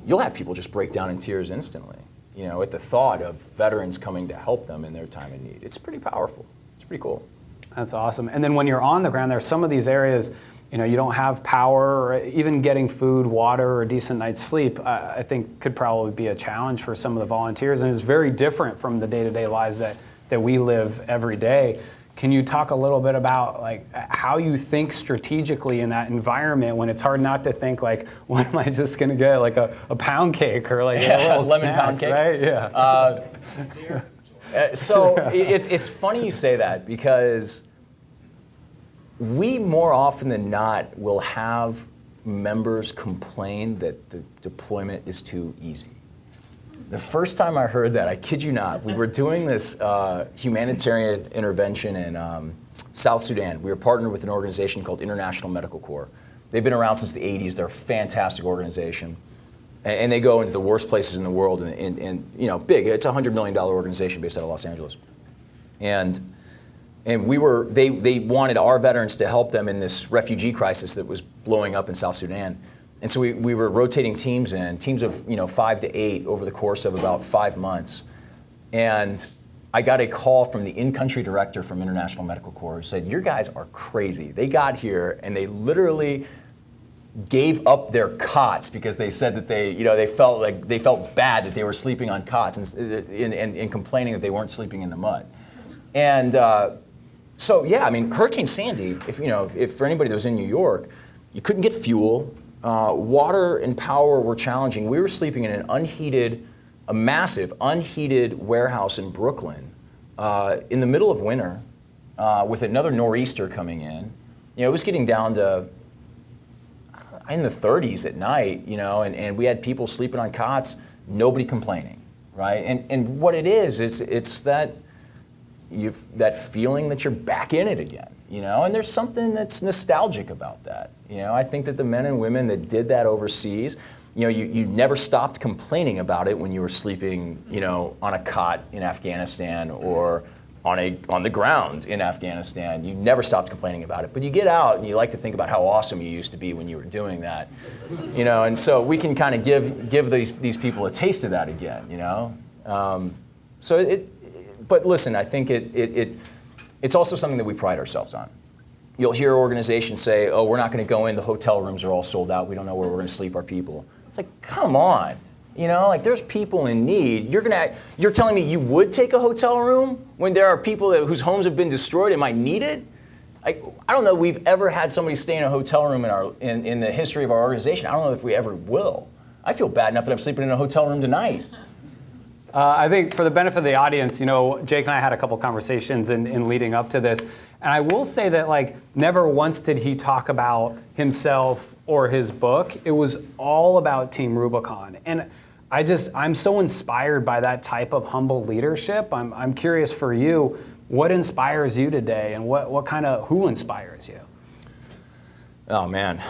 You'll have people just break down in tears instantly, at the thought of veterans coming to help them in their time of need. It's pretty powerful. It's pretty cool. That's awesome. And then when you're on the ground, there's some of these areas, you don't have power, or even getting food, water, or a decent night's sleep, I think could probably be a challenge for some of the volunteers, and it's very different from the day-to-day lives that we live every day. Can you talk a little bit about how you think strategically in that environment when it's hard not to think what am I just going to get, a pound cake or a lemon snack, pound cake, right? Yeah. So it's funny you say that, because we more often than not will have members complain that the deployment is too easy. The first time I heard that, I kid you not, we were doing this humanitarian intervention in South Sudan. We were partnered with an organization called International Medical Corps. They've been around since the 80s. They're a fantastic organization. And they go into the worst places in the world, and big. It's a $100 million organization based out of Los Angeles. And they wanted our veterans to help them in this refugee crisis that was blowing up in South Sudan. And so we were rotating teams of 5 to 8 over the course of about 5 months. And I got a call from the in-country director from International Medical Corps who said, your guys are crazy. They got here and they literally gave up their cots because they said that they felt bad that they were sleeping on cots and complaining that they weren't sleeping in the mud. And so yeah, Hurricane Sandy, if for anybody that was in New York, you couldn't get fuel. Water and power were challenging. We were sleeping in a massive unheated warehouse in Brooklyn in the middle of winter with another nor'easter coming in. It was getting down to in the 30s at night, and we had people sleeping on cots, nobody complaining, right? And what it is it's that feeling that you're back in it again. And there's something that's nostalgic about that. I think that the men and women that did that overseas, you never stopped complaining about it when you were sleeping, on a cot in Afghanistan or on the ground in Afghanistan. You never stopped complaining about it. But you get out and you like to think about how awesome you used to be when you were doing that, And so we can kind of give these people a taste of that again, But listen, I think it's also something that we pride ourselves on. You'll hear organizations say, oh, we're not going to go in, the hotel rooms are all sold out, we don't know where we're going to sleep our people. It's like, come on, there's people in need. You're telling me you would take a hotel room when there are people whose homes have been destroyed and might need it? I don't know if we've ever had somebody stay in a hotel room in the history of our organization. I don't know if we ever will. I feel bad enough that I'm sleeping in a hotel room tonight. I think for the benefit of the audience, Jake and I had a couple conversations in leading up to this, and I will say that never once did he talk about himself or his book. It was all about Team Rubicon, and I'm so inspired by that type of humble leadership. I'm curious for you, what inspires you today, and who inspires you? Oh man,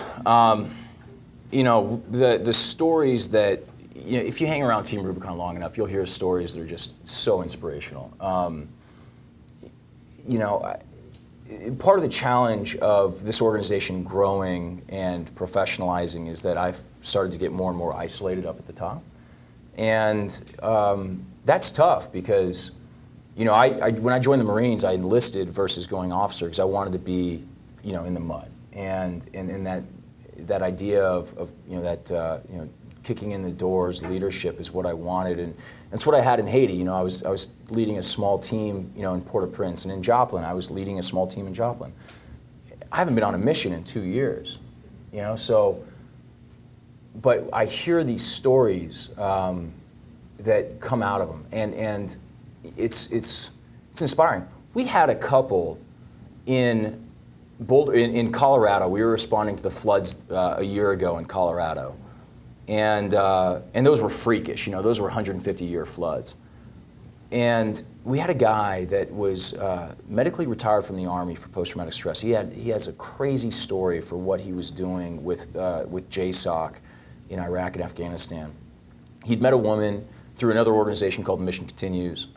the stories that. If you hang around Team Rubicon long enough, you'll hear stories that are just so inspirational. Part of the challenge of this organization growing and professionalizing is that I've started to get more and more isolated up at the top. And that's tough because, when I joined the Marines, I enlisted versus going officer because I wanted to be, in the mud. And that idea of kicking in the doors, leadership is what I wanted, and that's what I had in Haiti. I was leading a small team, in Port-au-Prince, and in Joplin, I was leading a small team in Joplin. I haven't been on a mission in 2 years, but I hear these stories that come out of them, and it's inspiring. We had a couple in Boulder, in Colorado. We were responding to the floods a year ago in Colorado. And those were freakish, those were 150-year floods. And we had a guy that was medically retired from the Army for post-traumatic stress. He has a crazy story for what he was doing with JSOC in Iraq and Afghanistan. He'd met a woman through another organization called Mission Continues,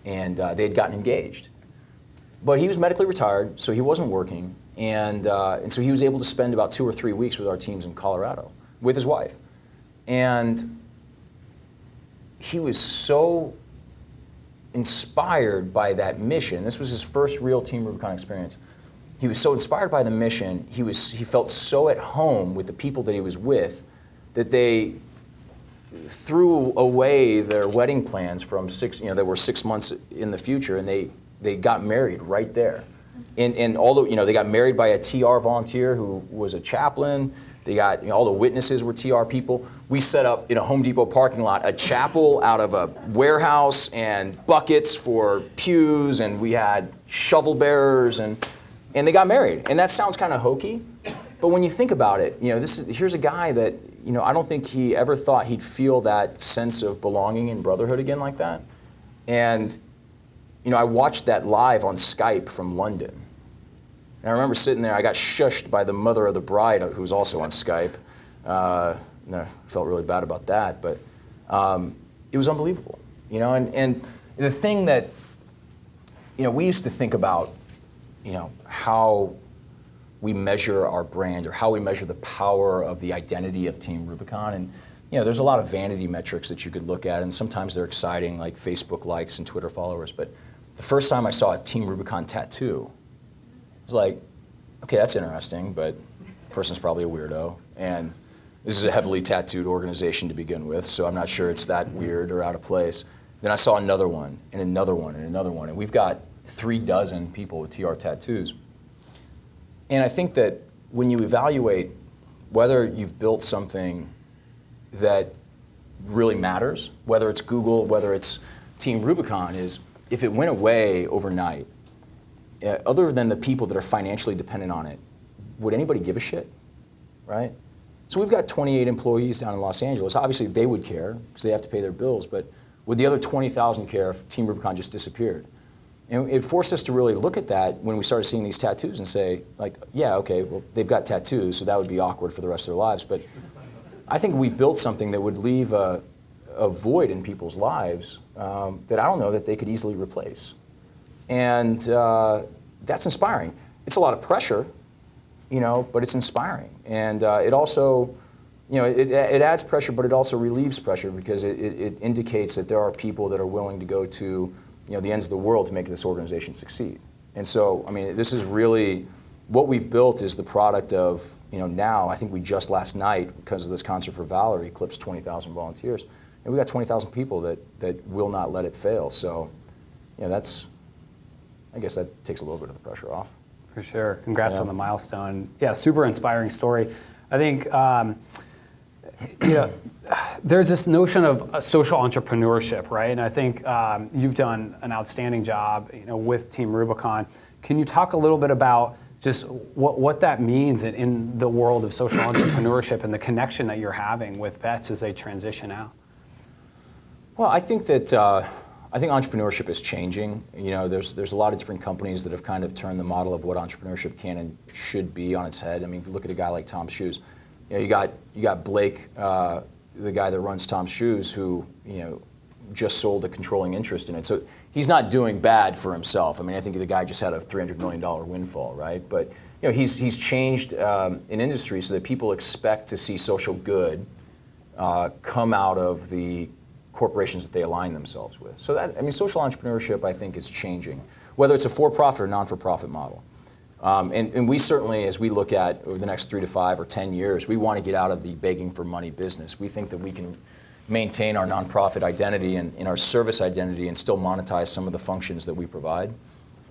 and they had gotten engaged. But he was medically retired, so he wasn't working, and so he was able to spend about 2 or 3 weeks with our teams in Colorado with his wife. And he was so inspired by that mission. This was his first real Team Rubicon experience. He was so inspired by the mission, he felt so at home with the people that he was with that they threw away their wedding plans from that were 6 months in the future, and they got married right there. And although they got married by a TR volunteer who was a chaplain, they got all the witnesses were TR people. We set up in a Home Depot parking lot a chapel out of a warehouse and buckets for pews, and we had shovel bearers, and they got married. And that sounds kind of hokey, but when you think about it, here's a guy that I don't think he ever thought he'd feel that sense of belonging and brotherhood again like that. And I watched that live on Skype from London. And I remember sitting there, I got shushed by the mother of the bride who was also on Skype. I felt really bad about that, but it was unbelievable. And the thing that, we used to think about, how we measure our brand or how we measure the power of the identity of Team Rubicon. And there's a lot of vanity metrics that you could look at, and sometimes they're exciting, like Facebook likes and Twitter followers. But the first time I saw a Team Rubicon tattoo, I was like, okay, that's interesting, but the person's probably a weirdo. And this is a heavily tattooed organization to begin with, so I'm not sure it's that weird or out of place. Then I saw another one, and another one, and another one. And we've got 36 people with TR tattoos. And I think that when you evaluate whether you've built something that really matters, whether it's Google, whether it's Team Rubicon, is if it went away overnight, other than the people that are financially dependent on it, would anybody give a shit, right? So we've got 28 employees down in Los Angeles. Obviously, they would care because they have to pay their bills, but would the other 20,000 care if Team Rubicon just disappeared? And it forced us to really look at that when we started seeing these tattoos and say, like, yeah, okay, well, they've got tattoos, so that would be awkward for the rest of their lives. But I think we've built something that would leave a void in people's lives that I don't know that they could easily replace. And that's inspiring. It's a lot of pressure, but it's inspiring. And it also, it adds pressure, but it also relieves pressure because it indicates that there are people that are willing to go to the ends of the world to make this organization succeed. And so, this is really, what we've built is the product of, now, I think we just last night, because of this Concert for Valor, eclipsed 20,000 volunteers. And we got 20,000 people that will not let it fail. So, I guess that takes a little bit of the pressure off. For sure. Congrats on the milestone. Yeah, super inspiring story. I think there's this notion of social entrepreneurship, right? And I think you've done an outstanding job, with Team Rubicon. Can you talk a little bit about just what that means in the world of social entrepreneurship and the connection that you're having with vets as they transition out? Well, I think that entrepreneurship is changing. There's a lot of different companies that have kind of turned the model of what entrepreneurship can and should be on its head. Look at a guy like Tom's Shoes. You got Blake, the guy that runs Tom's Shoes, who just sold a controlling interest in it. So he's not doing bad for himself. I think the guy just had a $300 million windfall, right? But he's changed an industry so that people expect to see social good come out of the corporations that they align themselves with. So that, social entrepreneurship, I think, is changing, whether it's a for-profit or non-for-profit model. And we certainly, as we look at over the next 3 to 5 or 10 years, we want to get out of the begging for money business. We think that we can maintain our nonprofit identity and our service identity and still monetize some of the functions that we provide.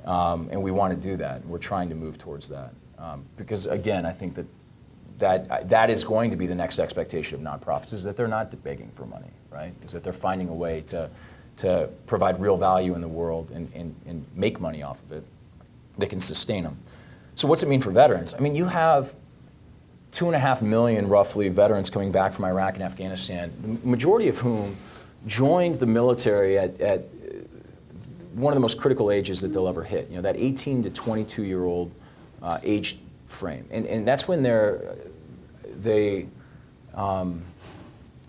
And we want to do that. We're trying to move towards that. Because again, I think that is going to be the next expectation of nonprofits, is that they're not begging for money, right? Is that they're finding a way to provide real value in the world and make money off of it that can sustain them. So what's it mean for veterans? You have 2.5 million roughly veterans coming back from Iraq and Afghanistan, the majority of whom joined the military at one of the most critical ages that they'll ever hit, that 18 to 22-year-old age frame. And that's when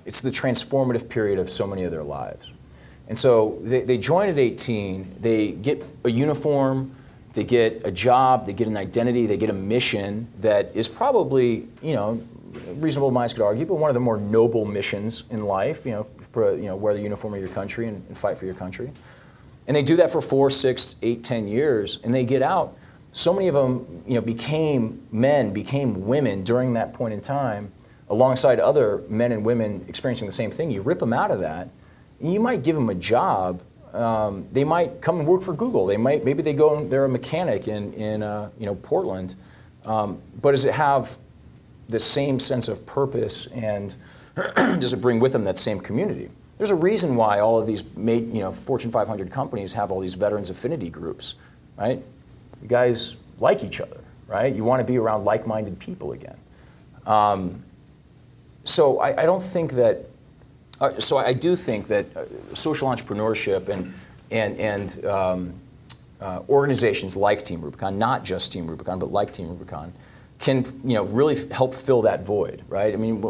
it's the transformative period of so many of their lives. And so they join at 18, they get a uniform, they get a job, they get an identity, they get a mission that is probably, reasonable minds could argue, but one of the more noble missions in life, wear the uniform of your country and fight for your country. And they do that for 4, 6, 8, 10 years, and they get out. So many of them, became men, became women during that point in time, alongside other men and women experiencing the same thing. You rip them out of that, and you might give them a job. They might come and work for Google. Maybe they go and they're a mechanic in Portland. But does it have the same sense of purpose, and does it bring with them that same community? There's a reason why all of these Fortune 500 companies have all these veterans affinity groups, right? You guys like each other, right? You want to be around like-minded people again. So I don't think that. So I do think that social entrepreneurship and organizations like Team Rubicon, not just Team Rubicon, but like Team Rubicon, can really help fill that void, right? I mean,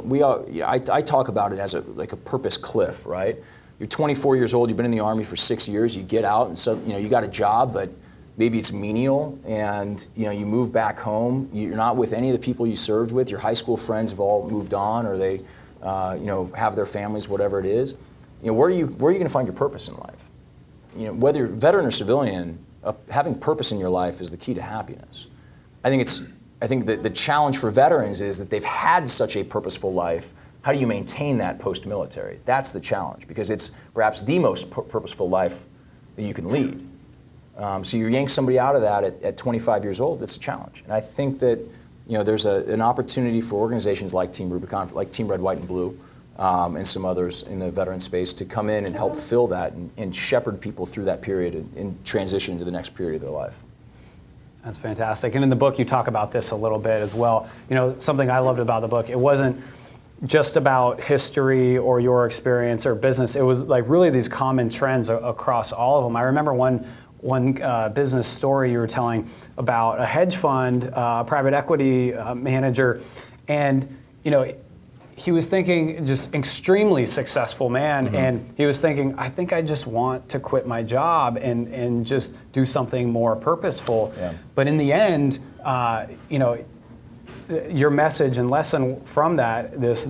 I talk about it as like a purpose cliff, right? You're 24 years old, you've been in the Army for 6 years, you get out, and so you got a job, but maybe it's menial, and you move back home. You're not with any of the people you served with. Your high school friends have all moved on, or they have their families, whatever it is. Where are you going to find your purpose in life? Whether you're veteran or civilian, having purpose in your life is the key to happiness. I think that the challenge for veterans is that they've had such a purposeful life. How do you maintain that post-military? That's the challenge, because it's perhaps the most purposeful life that you can lead. So you yank somebody out of that at 25 years old, it's a challenge. And I think that there's an opportunity for organizations like Team Rubicon, like Team Red, White, and Blue, and some others in the veteran space to come in and help fill that and shepherd people through that period and transition into the next period of their life. That's fantastic. And in the book, you talk about this a little bit as well. Something I loved about the book, it wasn't just about history or your experience or business. It was like really these common trends across all of them. I remember one business story you were telling about a hedge fund, private equity manager, and he was thinking, just extremely successful man, and he was thinking, I think I just want to quit my job and just do something more purposeful. Yeah. But in the end, your message and lesson from that, this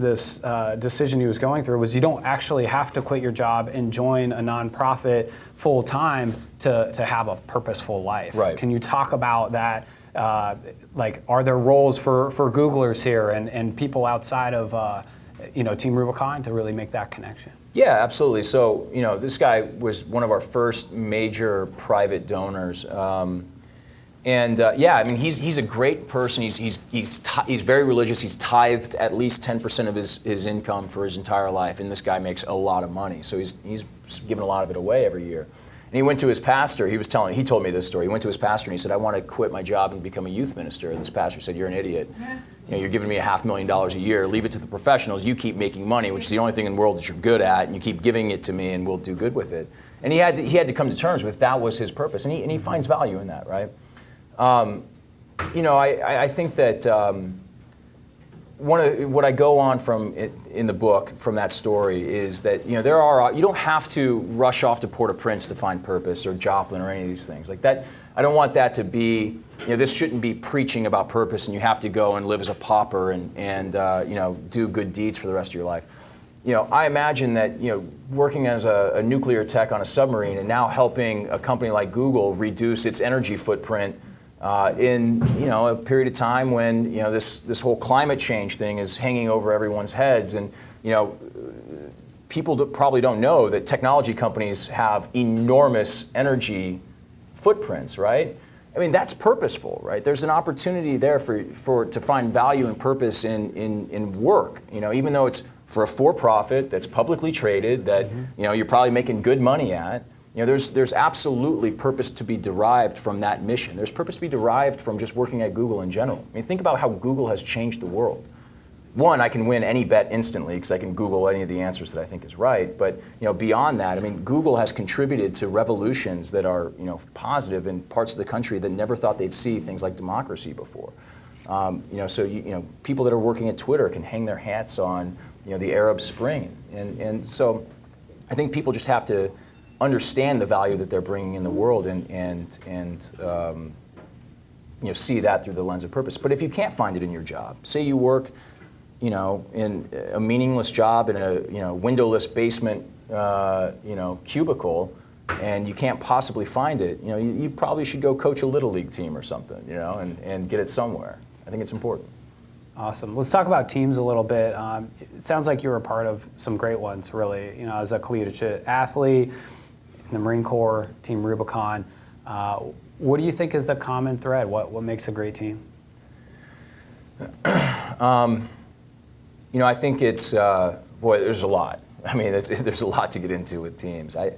decision he was going through, was you don't actually have to quit your job and join a nonprofit full time to have a purposeful life. Right. Can you talk about that? Are there roles for Googlers here and people outside of Team Rubicon to really make that connection? Yeah, absolutely. So this guy was one of our first major private donors. He's a great person. He's very religious. He's tithed at least 10% of his income for his entire life, and this guy makes a lot of money. So he's given a lot of it away every year. And he went to his pastor. He told me this story. He went to his pastor and he said, "I want to quit my job and become a youth minister." And this pastor said, "You're an idiot. You're giving me $500,000 a year. Leave it to the professionals. You keep making money, which is the only thing in the world that you're good at, and you keep giving it to me, and we'll do good with it." And he had to come to terms with that was his purpose, and he finds value in that, right? I think that what I go on from it in the book from that story is that you don't have to rush off to Port-au-Prince to find purpose, or Joplin, or any of these things like that. I don't want that to be. This shouldn't be preaching about purpose, and you have to go and live as a pauper and do good deeds for the rest of your life. I imagine that working as a nuclear tech on a submarine and now helping a company like Google reduce its energy footprint in a period of time when this whole climate change thing is hanging over everyone's heads, and people probably don't know that technology companies have enormous energy footprints, right? I mean, that's purposeful, right? There's an opportunity there to find value and purpose in work. Even though it's for a for-profit that's publicly traded, that you're probably making good money at. There's absolutely purpose to be derived from that mission. There's purpose to be derived from just working at Google in general. I mean, think about how Google has changed the world. One, I can win any bet instantly because I can Google any of the answers that I think is right. But beyond that, I mean, Google has contributed to revolutions that are positive in parts of the country that never thought they'd see things like democracy before. So people that are working at Twitter can hang their hats on the Arab Spring, and so I think people just have to understand the value that they're bringing in the world and see that through the lens of purpose. But if you can't find it in your job, say you work in a meaningless job in a windowless basement cubicle, and you can't possibly find it, you probably should go coach a little league team or something, and get it somewhere. I think it's important. Awesome. Let's talk about teams a little bit. It sounds like you were a part of some great ones, really. As a collegiate athlete, in the Marine Corps, Team Rubicon. What do you think is the common thread? What makes a great team? I think it's, there's a lot. I mean, there's a lot to get into with teams. I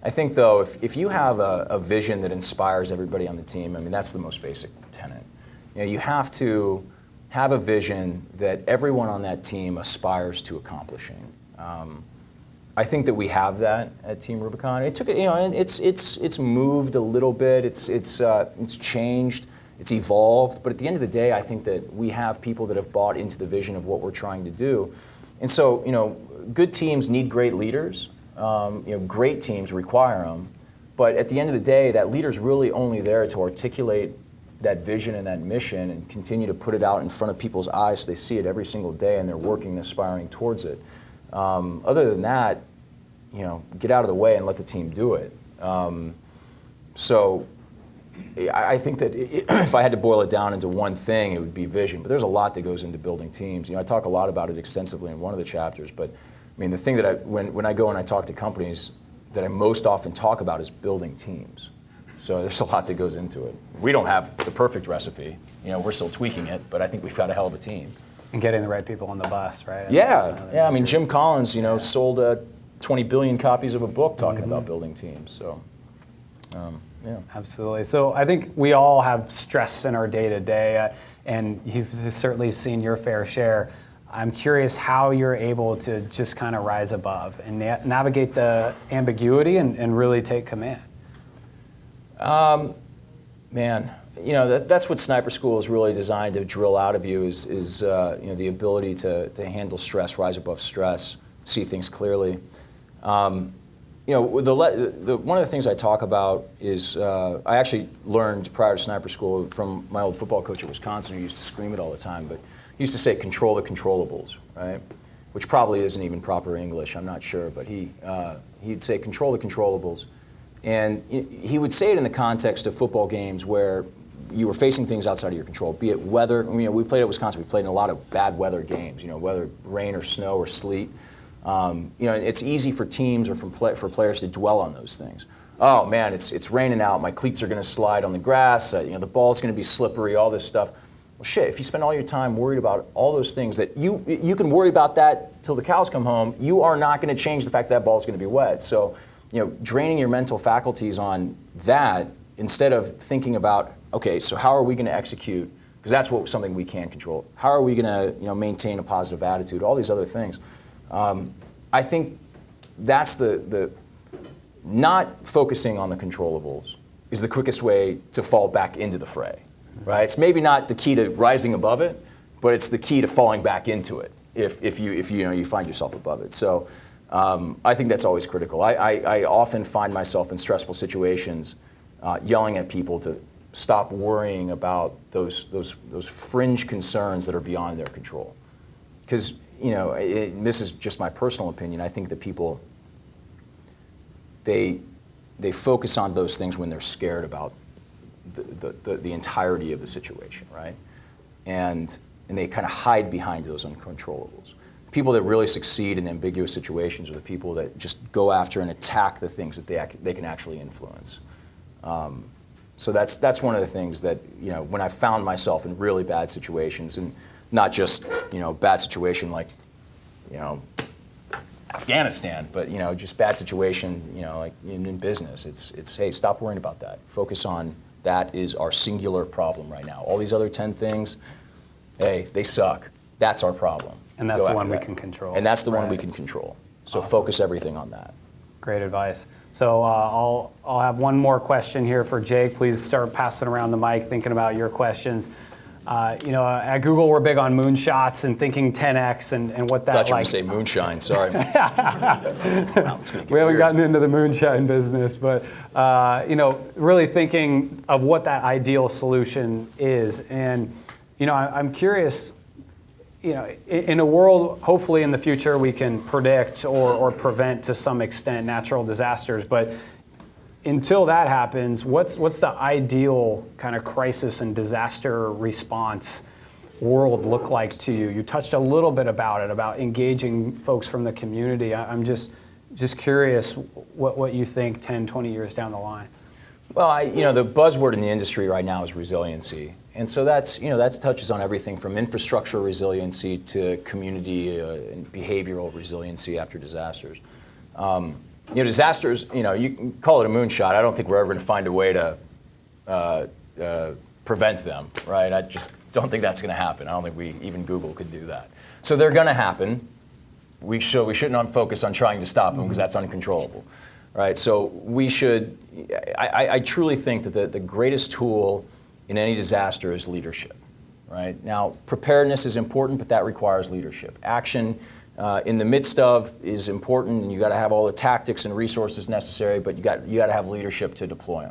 think, though, if you have a vision that inspires everybody on the team, I mean, that's the most basic tenet. You have to have a vision that everyone on that team aspires to accomplishing. I think that we have that at Team Rubicon. It took, it's moved a little bit. It's changed. It's evolved. But at the end of the day, I think that we have people that have bought into the vision of what we're trying to do. And so, good teams need great leaders. Great teams require them. But at the end of the day, that leader's really only there to articulate that vision and that mission and continue to put it out in front of people's eyes so they see it every single day and they're working and aspiring towards it. Other than that, get out of the way and let the team do it. So I think that if I had to boil it down into one thing, it would be vision. But there's a lot that goes into building teams. I talk a lot about it extensively in one of the chapters. But I mean, the thing that when I go and I talk to companies, that I most often talk about is building teams. So there's a lot that goes into it. We don't have the perfect recipe. We're still tweaking it, but I think we've got a hell of a team. And getting the right people on the bus, right? Yeah. I mean, Jim Collins, sold 20 billion copies of a book talking about building teams. So, yeah. Absolutely. So I think we all have stress in our day-to-day, and you've certainly seen your fair share. I'm curious how you're able to just kind of rise above and navigate the ambiguity and really take command. Man, that's what Sniper School is really designed to drill out of you is the ability to handle stress, rise above stress, see things clearly. One of the things I talk about is I actually learned prior to Sniper School from my old football coach at Wisconsin, who used to scream it all the time, but he used to say, control the controllables, right? Which probably isn't even proper English, I'm not sure, but he'd say, control the controllables. And he would say it in the context of football games where you were facing things outside of your control, be it weather. We played at Wisconsin. We played in a lot of bad weather games, whether rain or snow or sleet. It's easy for teams or for players to dwell on those things. Oh, man, it's raining out. My cleats are going to slide on the grass. The ball's going to be slippery, all this stuff. Well, shit, if you spend all your time worried about all those things that you can worry about that till the cows come home, you are not going to change the fact that ball's going to be wet. So, draining your mental faculties on that instead of thinking about, okay, so how are we going to execute? Because that's something we can control. How are we going to maintain a positive attitude? All these other things. I think that's the not focusing on the controllables is the quickest way to fall back into the fray, right? It's maybe not the key to rising above it, but it's the key to falling back into it if you find yourself above it. So. I think that's always critical. I often find myself in stressful situations yelling at people to stop worrying about those fringe concerns that are beyond their control. Because, this is just my personal opinion, I think that people, they focus on those things when they're scared about the entirety of the situation, right? And they kind of hide behind those uncontrollables. People that really succeed in ambiguous situations are the people that just go after and attack the things that they can actually influence. So that's one of the things that, when I found myself in really bad situations, and not just, bad situation like, Afghanistan, but just bad situation, like in business. It's hey, stop worrying about that. Focus on that is our singular problem right now. All these other 10 things, hey, they suck. That's our problem. And that's the one we can control. And that's the one we can control. So focus everything on that. Great advice. So I'll have one more question here for Jake. Please start passing around the mic, thinking about your questions. At Google, we're big on moonshots and thinking 10x and what that I thought you were like. going to say moonshine, sorry. Wow, it's gonna get We haven't weird. gotten into the moonshine business, but really thinking of what that ideal solution is. And I'm curious. In a world, hopefully in the future, we can predict or prevent to some extent natural disasters. But until that happens, what's the ideal kind of crisis and disaster response world look like to you? You touched a little bit about engaging folks from the community. I'm just curious what you think 10, 20 years down the line. Well, the buzzword in the industry right now is resiliency. And so that touches on everything from infrastructure resiliency to community and behavioral resiliency after disasters. Disasters, you can call it a moonshot. I don't think we're ever going to find a way to prevent them, right? I just don't think that's going to happen. I don't think even Google could do that. So they're going to happen. We shouldn't focus on trying to stop them because that's uncontrollable, right? So we should, I truly think that the greatest tool in any disaster is leadership, right? Now, preparedness is important, but that requires leadership. Action in the midst of is important, and you got to have all the tactics and resources necessary, but you got to have leadership to deploy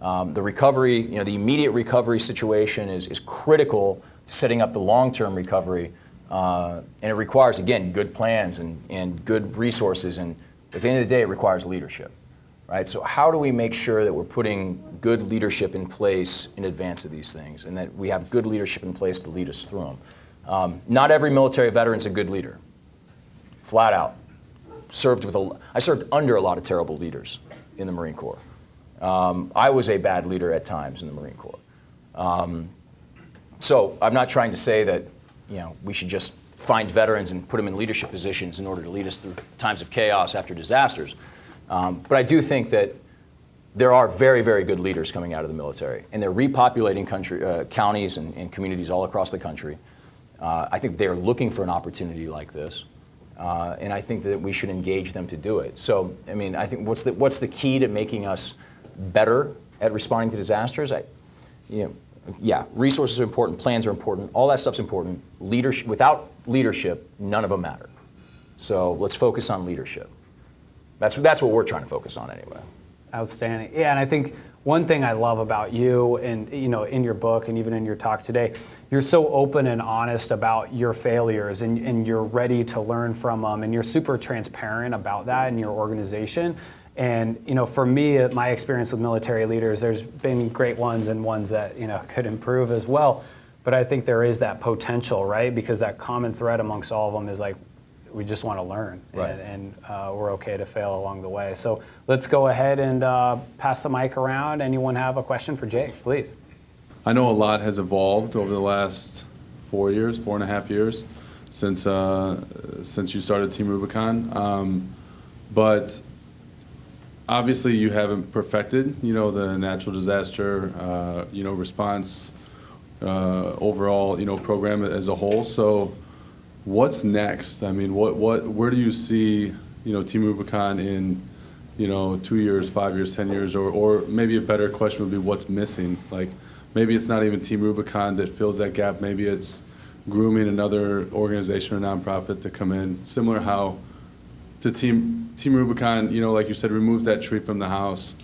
them. The recovery, the immediate recovery situation is critical to setting up the long-term recovery, and it requires, again, good plans and good resources, and at the end of the day, it requires leadership. Right? So how do we make sure that we're putting good leadership in place in advance of these things, and that we have good leadership in place to lead us through them? Not every military veteran's a good leader, flat out. I served under a lot of terrible leaders in the Marine Corps. I was a bad leader at times in the Marine Corps. So I'm not trying to say that we should just find veterans and put them in leadership positions in order to lead us through times of chaos after disasters. But I do think that there are very, very good leaders coming out of the military, and they're repopulating counties and communities all across the country. I think they're looking for an opportunity like this, and I think that we should engage them to do it. So, I think what's the key to making us better at responding to disasters? Resources are important, plans are important, all that stuff's important. Leadership, without leadership, none of them matter. So let's focus on leadership. That's what we're trying to focus on anyway. Outstanding. Yeah, and I think one thing I love about you and in your book and even in your talk today, you're so open and honest about your failures and you're ready to learn from them, and you're super transparent about that in your organization. And for me, my experience with military leaders, there's been great ones and ones that could improve as well. But I think there is that potential, right? Because that common thread amongst all of them is like, we just want to learn, right. and we're okay to fail along the way. So let's go ahead and pass the mic around. Anyone have a question for Jake, please? I know a lot has evolved over the last 4.5 years, since you started Team Rubicon. But obviously you haven't perfected, the natural disaster, response, overall, program as a whole. So what's next? Where do you see, Team Rubicon in, 2 years, 5 years, 10 years, or maybe a better question would be what's missing? Like, maybe it's not even Team Rubicon that fills that gap. Maybe it's grooming another organization or nonprofit to come in. Similar how to Team Rubicon, like you said, removes that tree from the house.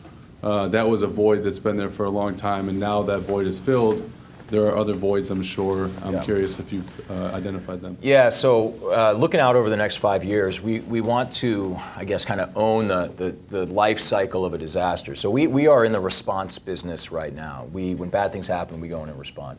That was a void that's been there for a long time, and now that void is filled. There are other voids, I'm sure. I'm curious if you've identified them. Yeah, so looking out over the next 5 years, we want to, I guess, kind of own the life cycle of a disaster. So we are in the response business right now. When bad things happen, we go in and respond.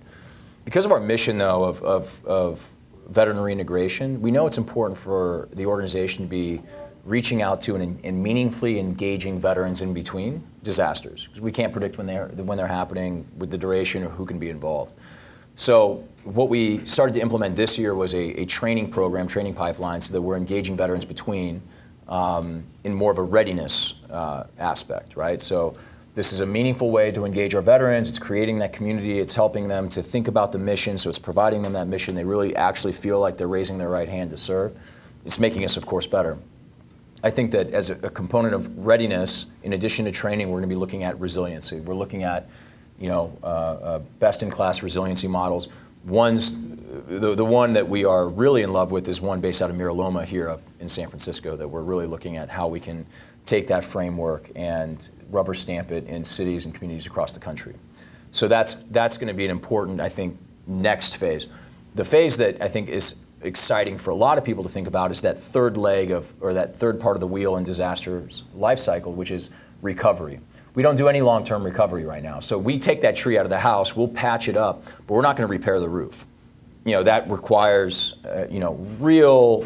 Because of our mission, though, of veteran reintegration, we know it's important for the organization to be reaching out to and meaningfully engaging veterans in between disasters, because we can't predict when they're happening, with the duration, or who can be involved. So what we started to implement this year was a training program, training pipeline, so that we're engaging veterans between in more of a readiness aspect, right? So this is a meaningful way to engage our veterans. It's creating that community. It's helping them to think about the mission. So it's providing them that mission. They really actually feel like they're raising their right hand to serve. It's making us, of course, better. I think that as a component of readiness, in addition to training, we're going to be looking at resiliency. We're looking at, best-in-class resiliency models. The one that we are really in love with is one based out of Mira Loma here up in San Francisco, that we're really looking at how we can take that framework and rubber stamp it in cities and communities across the country. So that's going to be an important, I think, next phase. The phase that I think is exciting for a lot of people to think about is that third leg or that third part of the wheel in disaster's life cycle, which is recovery. We don't do any long-term recovery right now. So we take that tree out of the house, we'll patch it up, but we're not going to repair the roof. That requires, real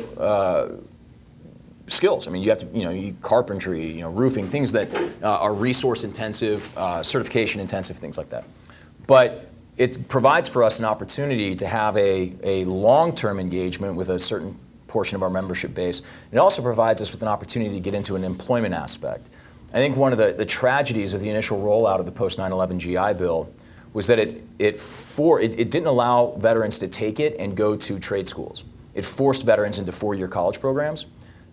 skills. I mean, you have to, carpentry, roofing, things that are resource intensive, certification intensive, things like that. But it provides for us an opportunity to have a long-term engagement with a certain portion of our membership base. It also provides us with an opportunity to get into an employment aspect. I think one of the tragedies of the initial rollout of the post 9/11 GI Bill was that it didn't allow veterans to take it and go to trade schools. It forced veterans into 4-year college programs.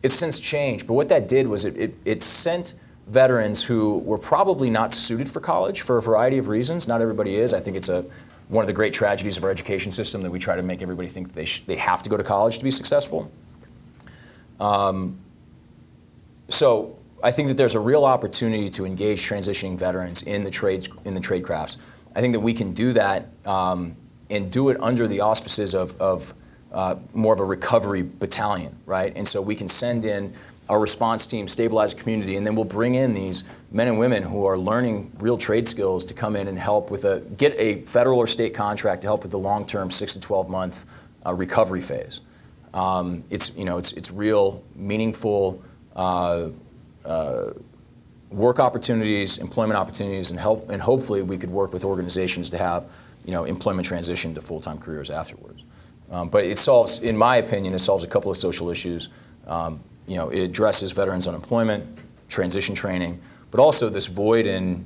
It's since changed, but what that did was it sent veterans who were probably not suited for college for a variety of reasons. Not everybody is. I think it's one of the great tragedies of our education system that we try to make everybody think they have to go to college to be successful. So I think that there's a real opportunity to engage transitioning veterans in the trade crafts. I think that we can do that and do it under the auspices of more of a recovery battalion, right? And so we can send in our response team, stabilize the community, and then we'll bring in these men and women who are learning real trade skills to come in and help get a federal or state contract to help with the long-term 6 to 12 month recovery phase. It's real, meaningful work opportunities, employment opportunities, and hopefully we could work with organizations to have employment transition to full-time careers afterwards. But it solves, in my opinion, a couple of social issues. It addresses veterans' unemployment, transition training, but also this void in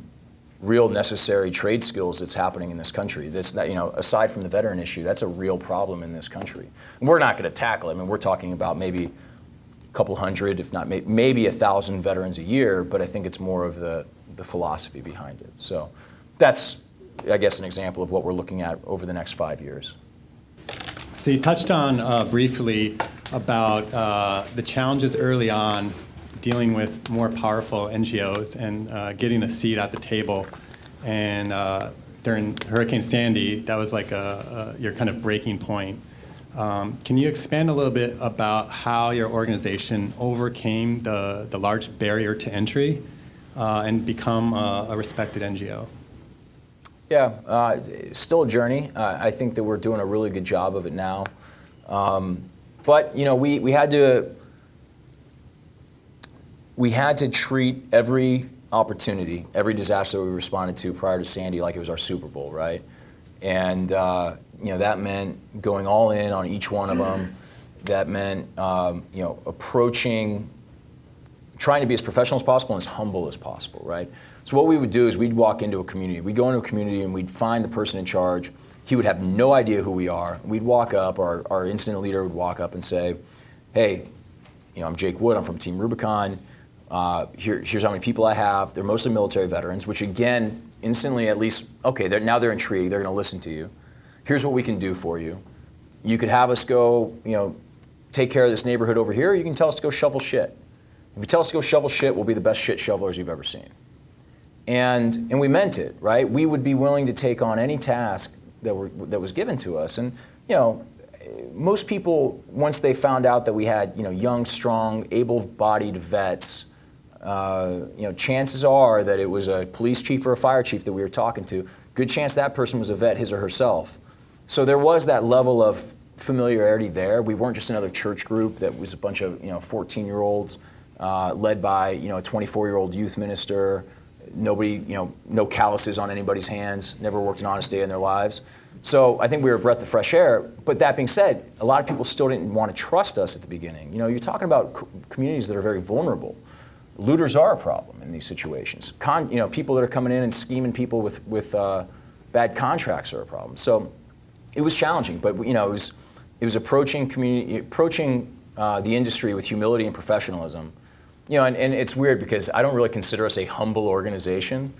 real necessary trade skills that's happening in this country. Aside from the veteran issue, that's a real problem in this country. And we're not going to tackle it. I mean, we're talking about maybe a couple hundred, if not maybe 1,000 veterans a year, but I think it's more of the philosophy behind it. So that's, I guess, an example of what we're looking at over the next 5 years. So you touched on briefly about the challenges early on dealing with more powerful NGOs and getting a seat at the table. And during Hurricane Sandy, that was like your kind of breaking point. Can you expand a little bit about how your organization overcame the large barrier to entry and become a respected NGO? Yeah, it's still a journey. I think that we're doing a really good job of it now. But we had to treat every opportunity, every disaster we responded to prior to Sandy like it was our Super Bowl, right? And that meant going all in on each one of them. That meant trying to be as professional as possible and as humble as possible, right? So what we would do is we'd walk into a community. We'd go into a community and we'd find the person in charge. He would have no idea who we are. We'd walk up, our incident leader would walk up and say, hey, I'm Jake Wood, I'm from Team Rubicon. Here's how many people I have. They're mostly military veterans, which again, instantly at least, okay, now they're intrigued, they're gonna listen to you. Here's what we can do for you. You could have us go, take care of this neighborhood over here, or you can tell us to go shovel shit. If you tell us to go shovel shit, we'll be the best shit shovelers you've ever seen. And we meant it, right? We would be willing to take on any task that was given to us. And most people, once they found out that we had young, strong, able-bodied vets, chances are that it was a police chief or a fire chief that we were talking to. Good chance that person was a vet, his or herself. So there was that level of familiarity there. We weren't just another church group that was a bunch of 14-year-olds led by a 24-year-old youth minister. Nobody, no calluses on anybody's hands, never worked an honest day in their lives. So I think we were a breath of fresh air. But that being said, a lot of people still didn't want to trust us at the beginning. You know, you're talking about communities that are very vulnerable. Looters are a problem in these situations. People that are coming in and scheming people with bad contracts are a problem. So it was challenging, but you know, it was approaching the industry with humility and professionalism. You know, and it's weird because I don't really consider us a humble organization.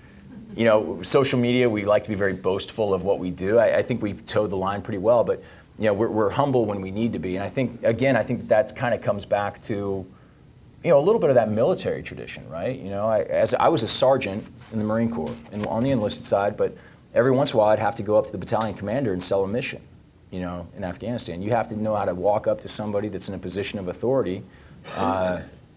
You know, social media, we like to be very boastful of what we do. I think we toe the line pretty well, but you know, we're humble when we need to be. And I think that kind of comes back to, you know, a little bit of that military tradition, right? You know, I was a sergeant in the Marine Corps and on the enlisted side, but every once in a while I'd have to go up to the battalion commander and sell a mission, you know, in Afghanistan. You have to know how to walk up to somebody that's in a position of authority,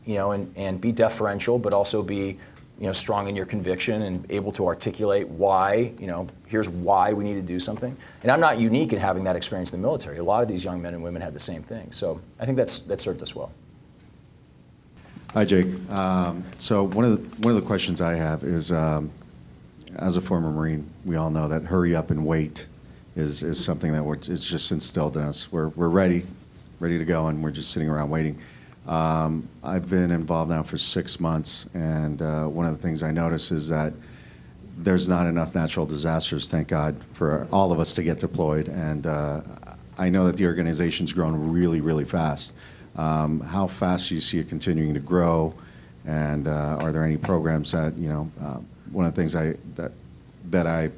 you know, and be deferential, but also be, you know, strong in your conviction and able to articulate why, you know, here's why we need to do something. And I'm not unique in having that experience in the military. A lot of these young men and women had the same thing. So I think that served us well. Hi, Jake. So one of the questions I have is, as a former Marine, we all know that hurry up and wait is something that it's just instilled in us. We're ready to go, and we're just sitting around waiting. I've been involved now for 6 months, and one of the things I notice is that there's not enough natural disasters, thank God, for all of us to get deployed. And I know that the organization's grown really, really fast. How fast do you see it continuing to grow? And are there any programs that, you know, one of the things that I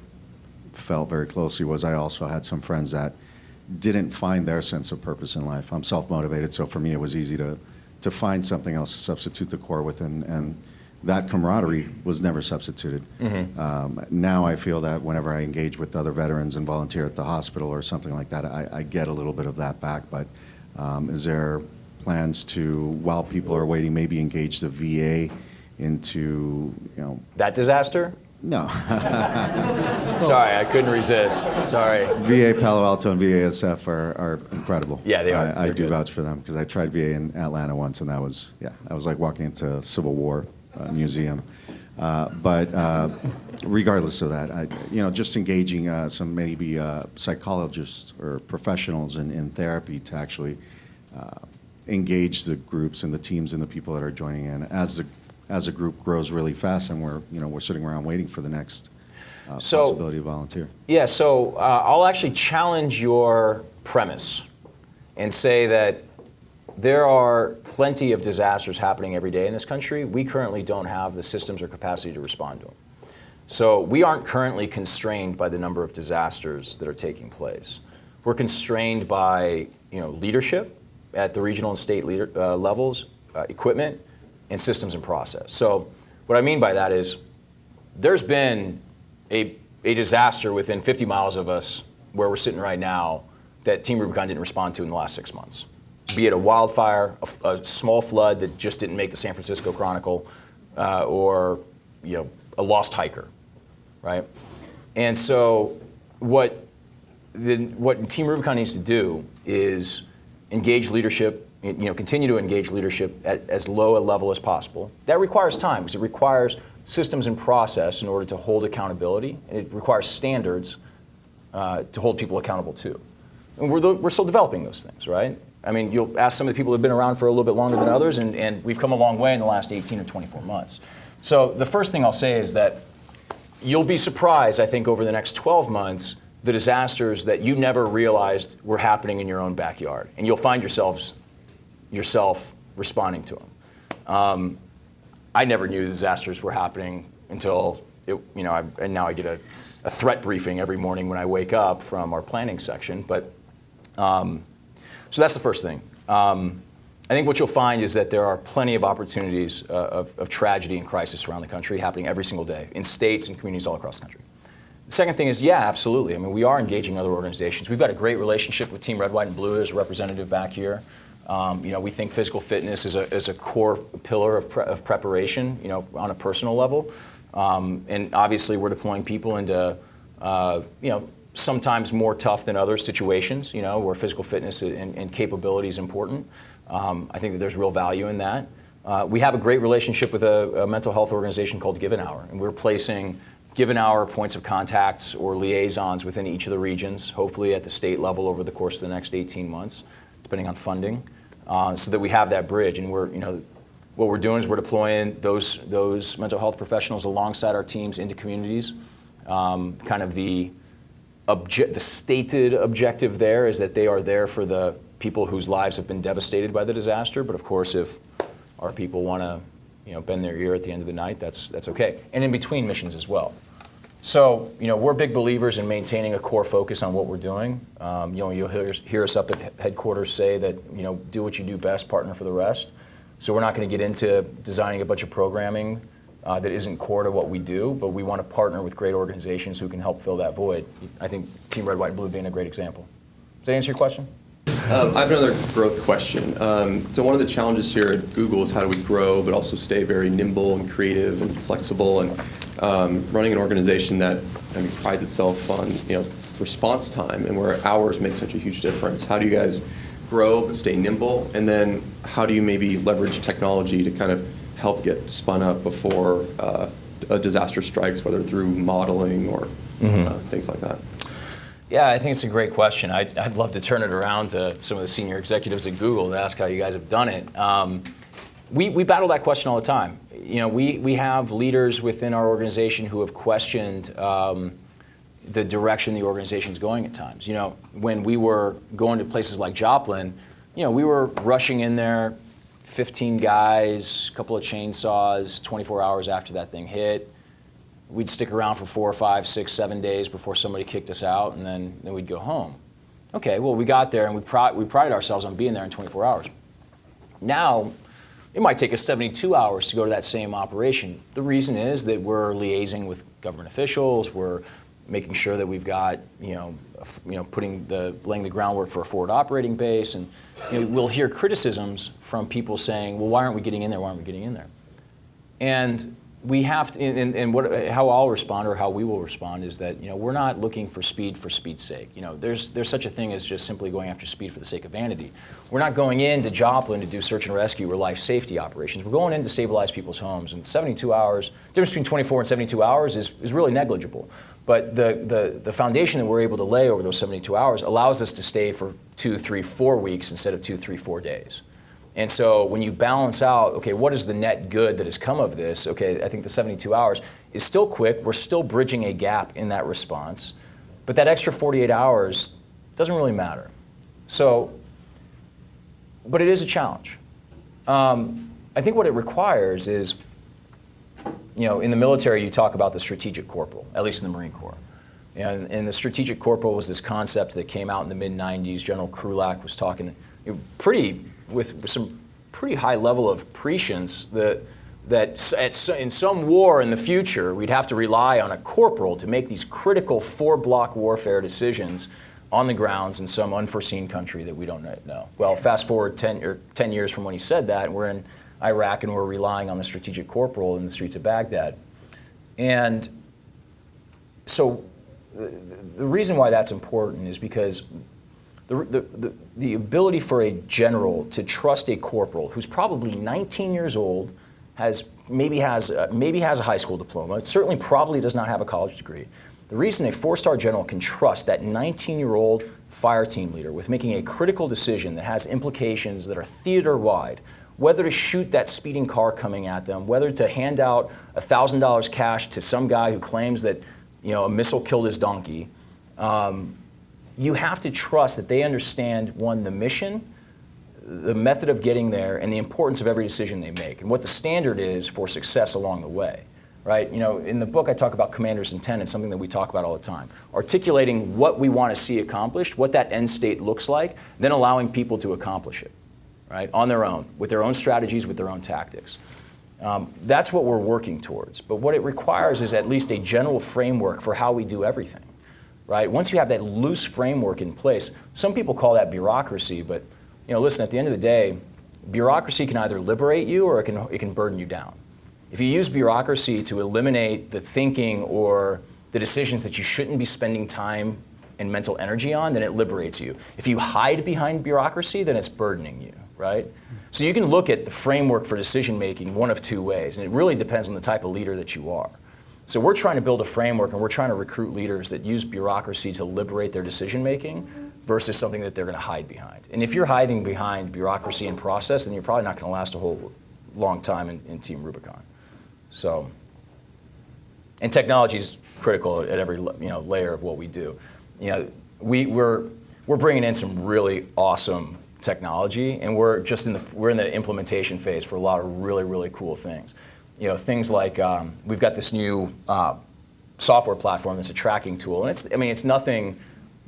felt very closely was I also had some friends that didn't find their sense of purpose in life. I'm self-motivated, so for me it was easy to find something else to substitute the Corps with, and that camaraderie was never substituted. Mm-hmm. Now I feel that whenever I engage with other veterans and volunteer at the hospital or something like that, I get a little bit of that back. But is there plans to, while people are waiting, maybe engage the VA into, you know... That disaster? No. Sorry, I couldn't resist. Sorry. VA Palo Alto and VASF are incredible. Yeah, they are. I do good. vouch for them because I tried VA in Atlanta once, and that was like walking into a Civil War museum. But regardless of that, just engaging some maybe psychologists or professionals in therapy to actually engage the groups and the teams and the people that are joining in as a group grows really fast, and we're sitting around waiting for the next possibility to volunteer. Yeah, so I'll actually challenge your premise and say that there are plenty of disasters happening every day in this country. We currently don't have the systems or capacity to respond to them. So we aren't currently constrained by the number of disasters that are taking place. We're constrained by leadership at the regional and state levels, equipment, and systems and process. So what I mean by that is there's been a disaster within 50 miles of us where we're sitting right now that Team Rubicon didn't respond to in the last 6 months. Be it a wildfire, a small flood that just didn't make the San Francisco Chronicle, or a lost hiker, right? And so what Team Rubicon needs to do is engage leadership, continue to engage leadership at as low a level as possible. That requires time because it requires systems and process in order to hold accountability, and it requires standards to hold people accountable to. And we're still developing those things, right? I mean, you'll ask some of the people who have been around for a little bit longer than others, and we've come a long way in the last 18 or 24 months. So the first thing I'll say is that you'll be surprised, I think, over the next 12 months, the disasters that you never realized were happening in your own backyard. And you'll find yourself responding to them. I never knew the disasters were happening until, and now I get a threat briefing every morning when I wake up from our planning section. But so that's the first thing. I think what you'll find is that there are plenty of opportunities of tragedy and crisis around the country happening every single day in states and communities all across the country. The second thing is, yeah, absolutely. I mean, we are engaging other organizations. We've got a great relationship with Team Red, White, and Blue. There's a representative back here. We think physical fitness is a core pillar of preparation, on a personal level. And obviously, we're deploying people into, sometimes more tough than other situations, where physical fitness and capability is important. I think that there's real value in that. We have a great relationship with a mental health organization called Give an Hour, and we're placing given our points of contacts or liaisons within each of the regions, hopefully at the state level over the course of the next 18 months, depending on funding, so that we have that bridge. And what we're doing is we're deploying those mental health professionals alongside our teams into communities. Kind of the stated objective there is that they are there for the people whose lives have been devastated by the disaster. But of course, if our people want to bend their ear at the end of the night, that's okay. And in between missions as well. So, we're big believers in maintaining a core focus on what we're doing. You'll hear us up at headquarters say that, do what you do best, partner for the rest. So we're not going to get into designing a bunch of programming that isn't core to what we do, but we want to partner with great organizations who can help fill that void. I think Team Red, White, and Blue being a great example. Does that answer your question? I have another growth question. So one of the challenges here at Google is how do we grow but also stay very nimble and creative and flexible, and running an organization that prides itself on response time and where hours make such a huge difference. How do you guys grow but stay nimble, and then how do you maybe leverage technology to kind of help get spun up before a disaster strikes, whether through modeling or things like that? Yeah, I think it's a great question. I'd love to turn it around to some of the senior executives at Google to ask how you guys have done it. We battle that question all the time. We have leaders within our organization who have questioned the direction the organization's going at times. When we were going to places like Joplin, we were rushing in there, 15 guys, a couple of chainsaws, 24 hours after that thing hit. We'd stick around for 4, 5, 6, 7 days before somebody kicked us out, and then we'd go home. Okay, well, we got there, and we prided ourselves on being there in 24 hours. Now, it might take us 72 hours to go to that same operation. The reason is that we're liaising with government officials, we're making sure that we've got, laying the groundwork for a forward operating base, and we'll hear criticisms from people saying, well, why aren't we getting in there? Why aren't we getting in there? And we have to, how I'll respond or how we will respond is that we're not looking for speed's sake. There's such a thing as just simply going after speed for the sake of vanity. We're not going into Joplin to do search and rescue or life safety operations. We're going in to stabilize people's homes. And 72 hours, the difference between 24 and 72 hours is really negligible. But the foundation that we're able to lay over those 72 hours allows us to stay for 2, 3, 4 weeks instead of 2, 3, 4 days. And so when you balance out, okay, what is the net good that has come of this? Okay, I think the 72 hours is still quick. We're still bridging a gap in that response. But that extra 48 hours doesn't really matter. So, but it is a challenge. I think what it requires is, in the military you talk about the strategic corporal, at least in the Marine Corps. And the strategic corporal was this concept that came out in the mid-90s. General Krulak was talking with some pretty high level of prescience that in some war in the future, we'd have to rely on a corporal to make these critical 4-block warfare decisions on the grounds in some unforeseen country that we don't know. Well, fast forward 10 years from when he said that, and we're in Iraq and we're relying on the strategic corporal in the streets of Baghdad. And so the reason why that's important is because the ability for a general to trust a corporal who's probably 19 years old, maybe has a high school diploma, certainly probably does not have a college degree. The reason a 4-star general can trust that 19-year-old fire team leader with making a critical decision that has implications that are theater-wide, whether to shoot that speeding car coming at them, whether to hand out $1,000 cash to some guy who claims that a missile killed his donkey, you have to trust that they understand, one, the mission, the method of getting there, and the importance of every decision they make, and what the standard is for success along the way, right? In the book I talk about commander's intent. It's something that we talk about all the time. Articulating what we want to see accomplished, what that end state looks like, then allowing people to accomplish it, right, on their own, with their own strategies, with their own tactics. That's what we're working towards. But what it requires is at least a general framework for how we do everything. Right? Once you have that loose framework in place, some people call that bureaucracy, but listen, at the end of the day, bureaucracy can either liberate you or it can burden you down. If you use bureaucracy to eliminate the thinking or the decisions that you shouldn't be spending time and mental energy on, then it liberates you. If you hide behind bureaucracy, then it's burdening you, right? So you can look at the framework for decision making one of two ways, and it really depends on the type of leader that you are. So we're trying to build a framework, and we're trying to recruit leaders that use bureaucracy to liberate their decision making versus something that they're going to hide behind. And if you're hiding behind bureaucracy and process, then you're probably not going to last a whole long time in Team Rubicon. So, and technology is critical at every layer of what we do. We're bringing in some really awesome technology, and we're in the implementation phase for a lot of really, really cool things. Things like we've got this new software platform that's a tracking tool, and it's nothing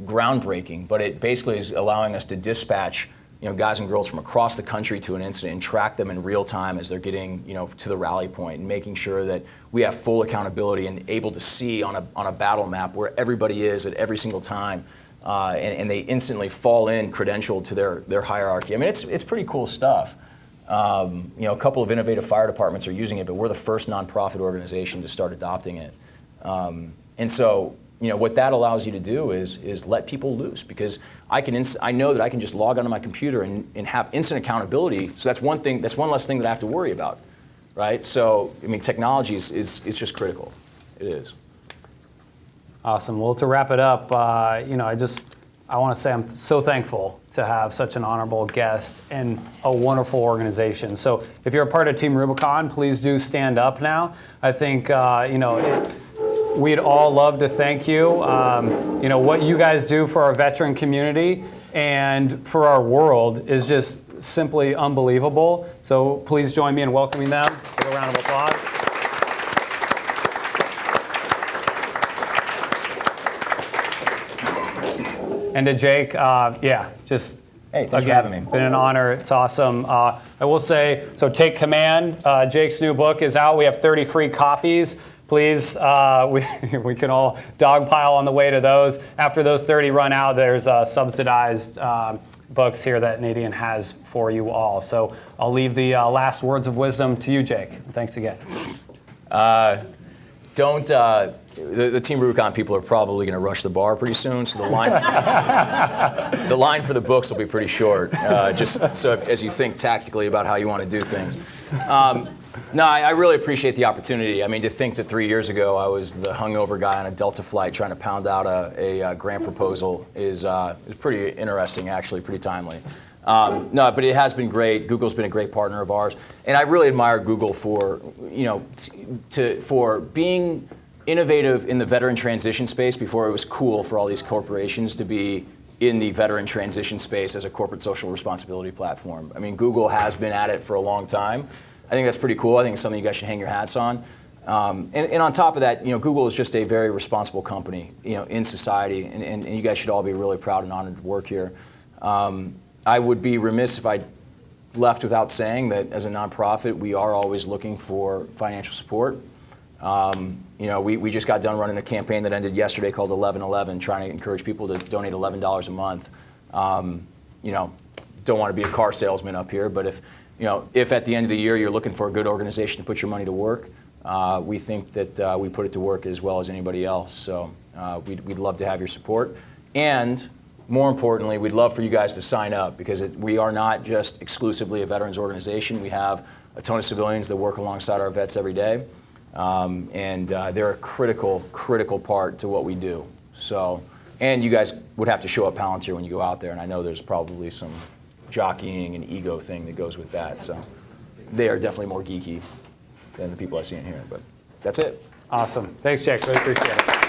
groundbreaking, but it basically is allowing us to dispatch guys and girls from across the country to an incident and track them in real time as they're getting to the rally point, and making sure that we have full accountability and able to see on a battle map where everybody is at every single time, and they instantly fall in credentialed to their hierarchy. I mean, it's pretty cool stuff. A couple of innovative fire departments are using it, but we're the first nonprofit organization to start adopting it. And so, what that allows you to do is let people loose, because I know that I can just log onto my computer and have instant accountability. So that's one less thing that I have to worry about, right? So, technology is just critical. It is. Awesome. Well, to wrap it up, I want to say I'm so thankful to have such an honorable guest and a wonderful organization. So if you're a part of Team Rubicon, please do stand up now. I think, we'd all love to thank you. What you guys do for our veteran community and for our world is just simply unbelievable. So please join me in welcoming them. Give a round of applause. And to Jake, just hey, thanks for having me. Been an honor. It's awesome. I will say, so Take Command. Jake's new book is out. We have 30 free copies. Please, we can all dogpile on the way to those. After those 30 run out, there's subsidized books here that Nadine has for you all. So I'll leave the last words of wisdom to you, Jake. Thanks again. The Team Rubicon people are probably going to rush the bar pretty soon, so the line for the books will be pretty short. Just so as you think tactically about how you want to do things. No, I really appreciate the opportunity. To think that 3 years ago I was the hungover guy on a Delta flight trying to pound out a grant proposal is pretty interesting, actually, pretty timely. No, but it has been great. Google's been a great partner of ours, and I really admire Google for for being innovative in the veteran transition space before it was cool for all these corporations to be in the veteran transition space as a corporate social responsibility platform. Google has been at it for a long time. I think that's pretty cool. I think it's something you guys should hang your hats on. And on top of that, Google is just a very responsible company, in society, and you guys should all be really proud and honored to work here. I would be remiss if I left without saying that as a nonprofit, we are always looking for financial support. We just got done running a campaign that ended yesterday called 1111, trying to encourage people to donate $11 a month. Don't want to be a car salesman up here, but if at the end of the year you're looking for a good organization to put your money to work, we think that we put it to work as well as anybody else. So we'd love to have your support. And more importantly, we'd love for you guys to sign up, because we are not just exclusively a veterans organization. We have a ton of civilians that work alongside our vets every day. And they're a critical part to what we do. So, and you guys would have to show up Palantir when you go out there, and I know there's probably some jockeying and ego thing that goes with that. So they are definitely more geeky than the people I see in here, but that's it. Awesome. Thanks, Jake. Really appreciate it.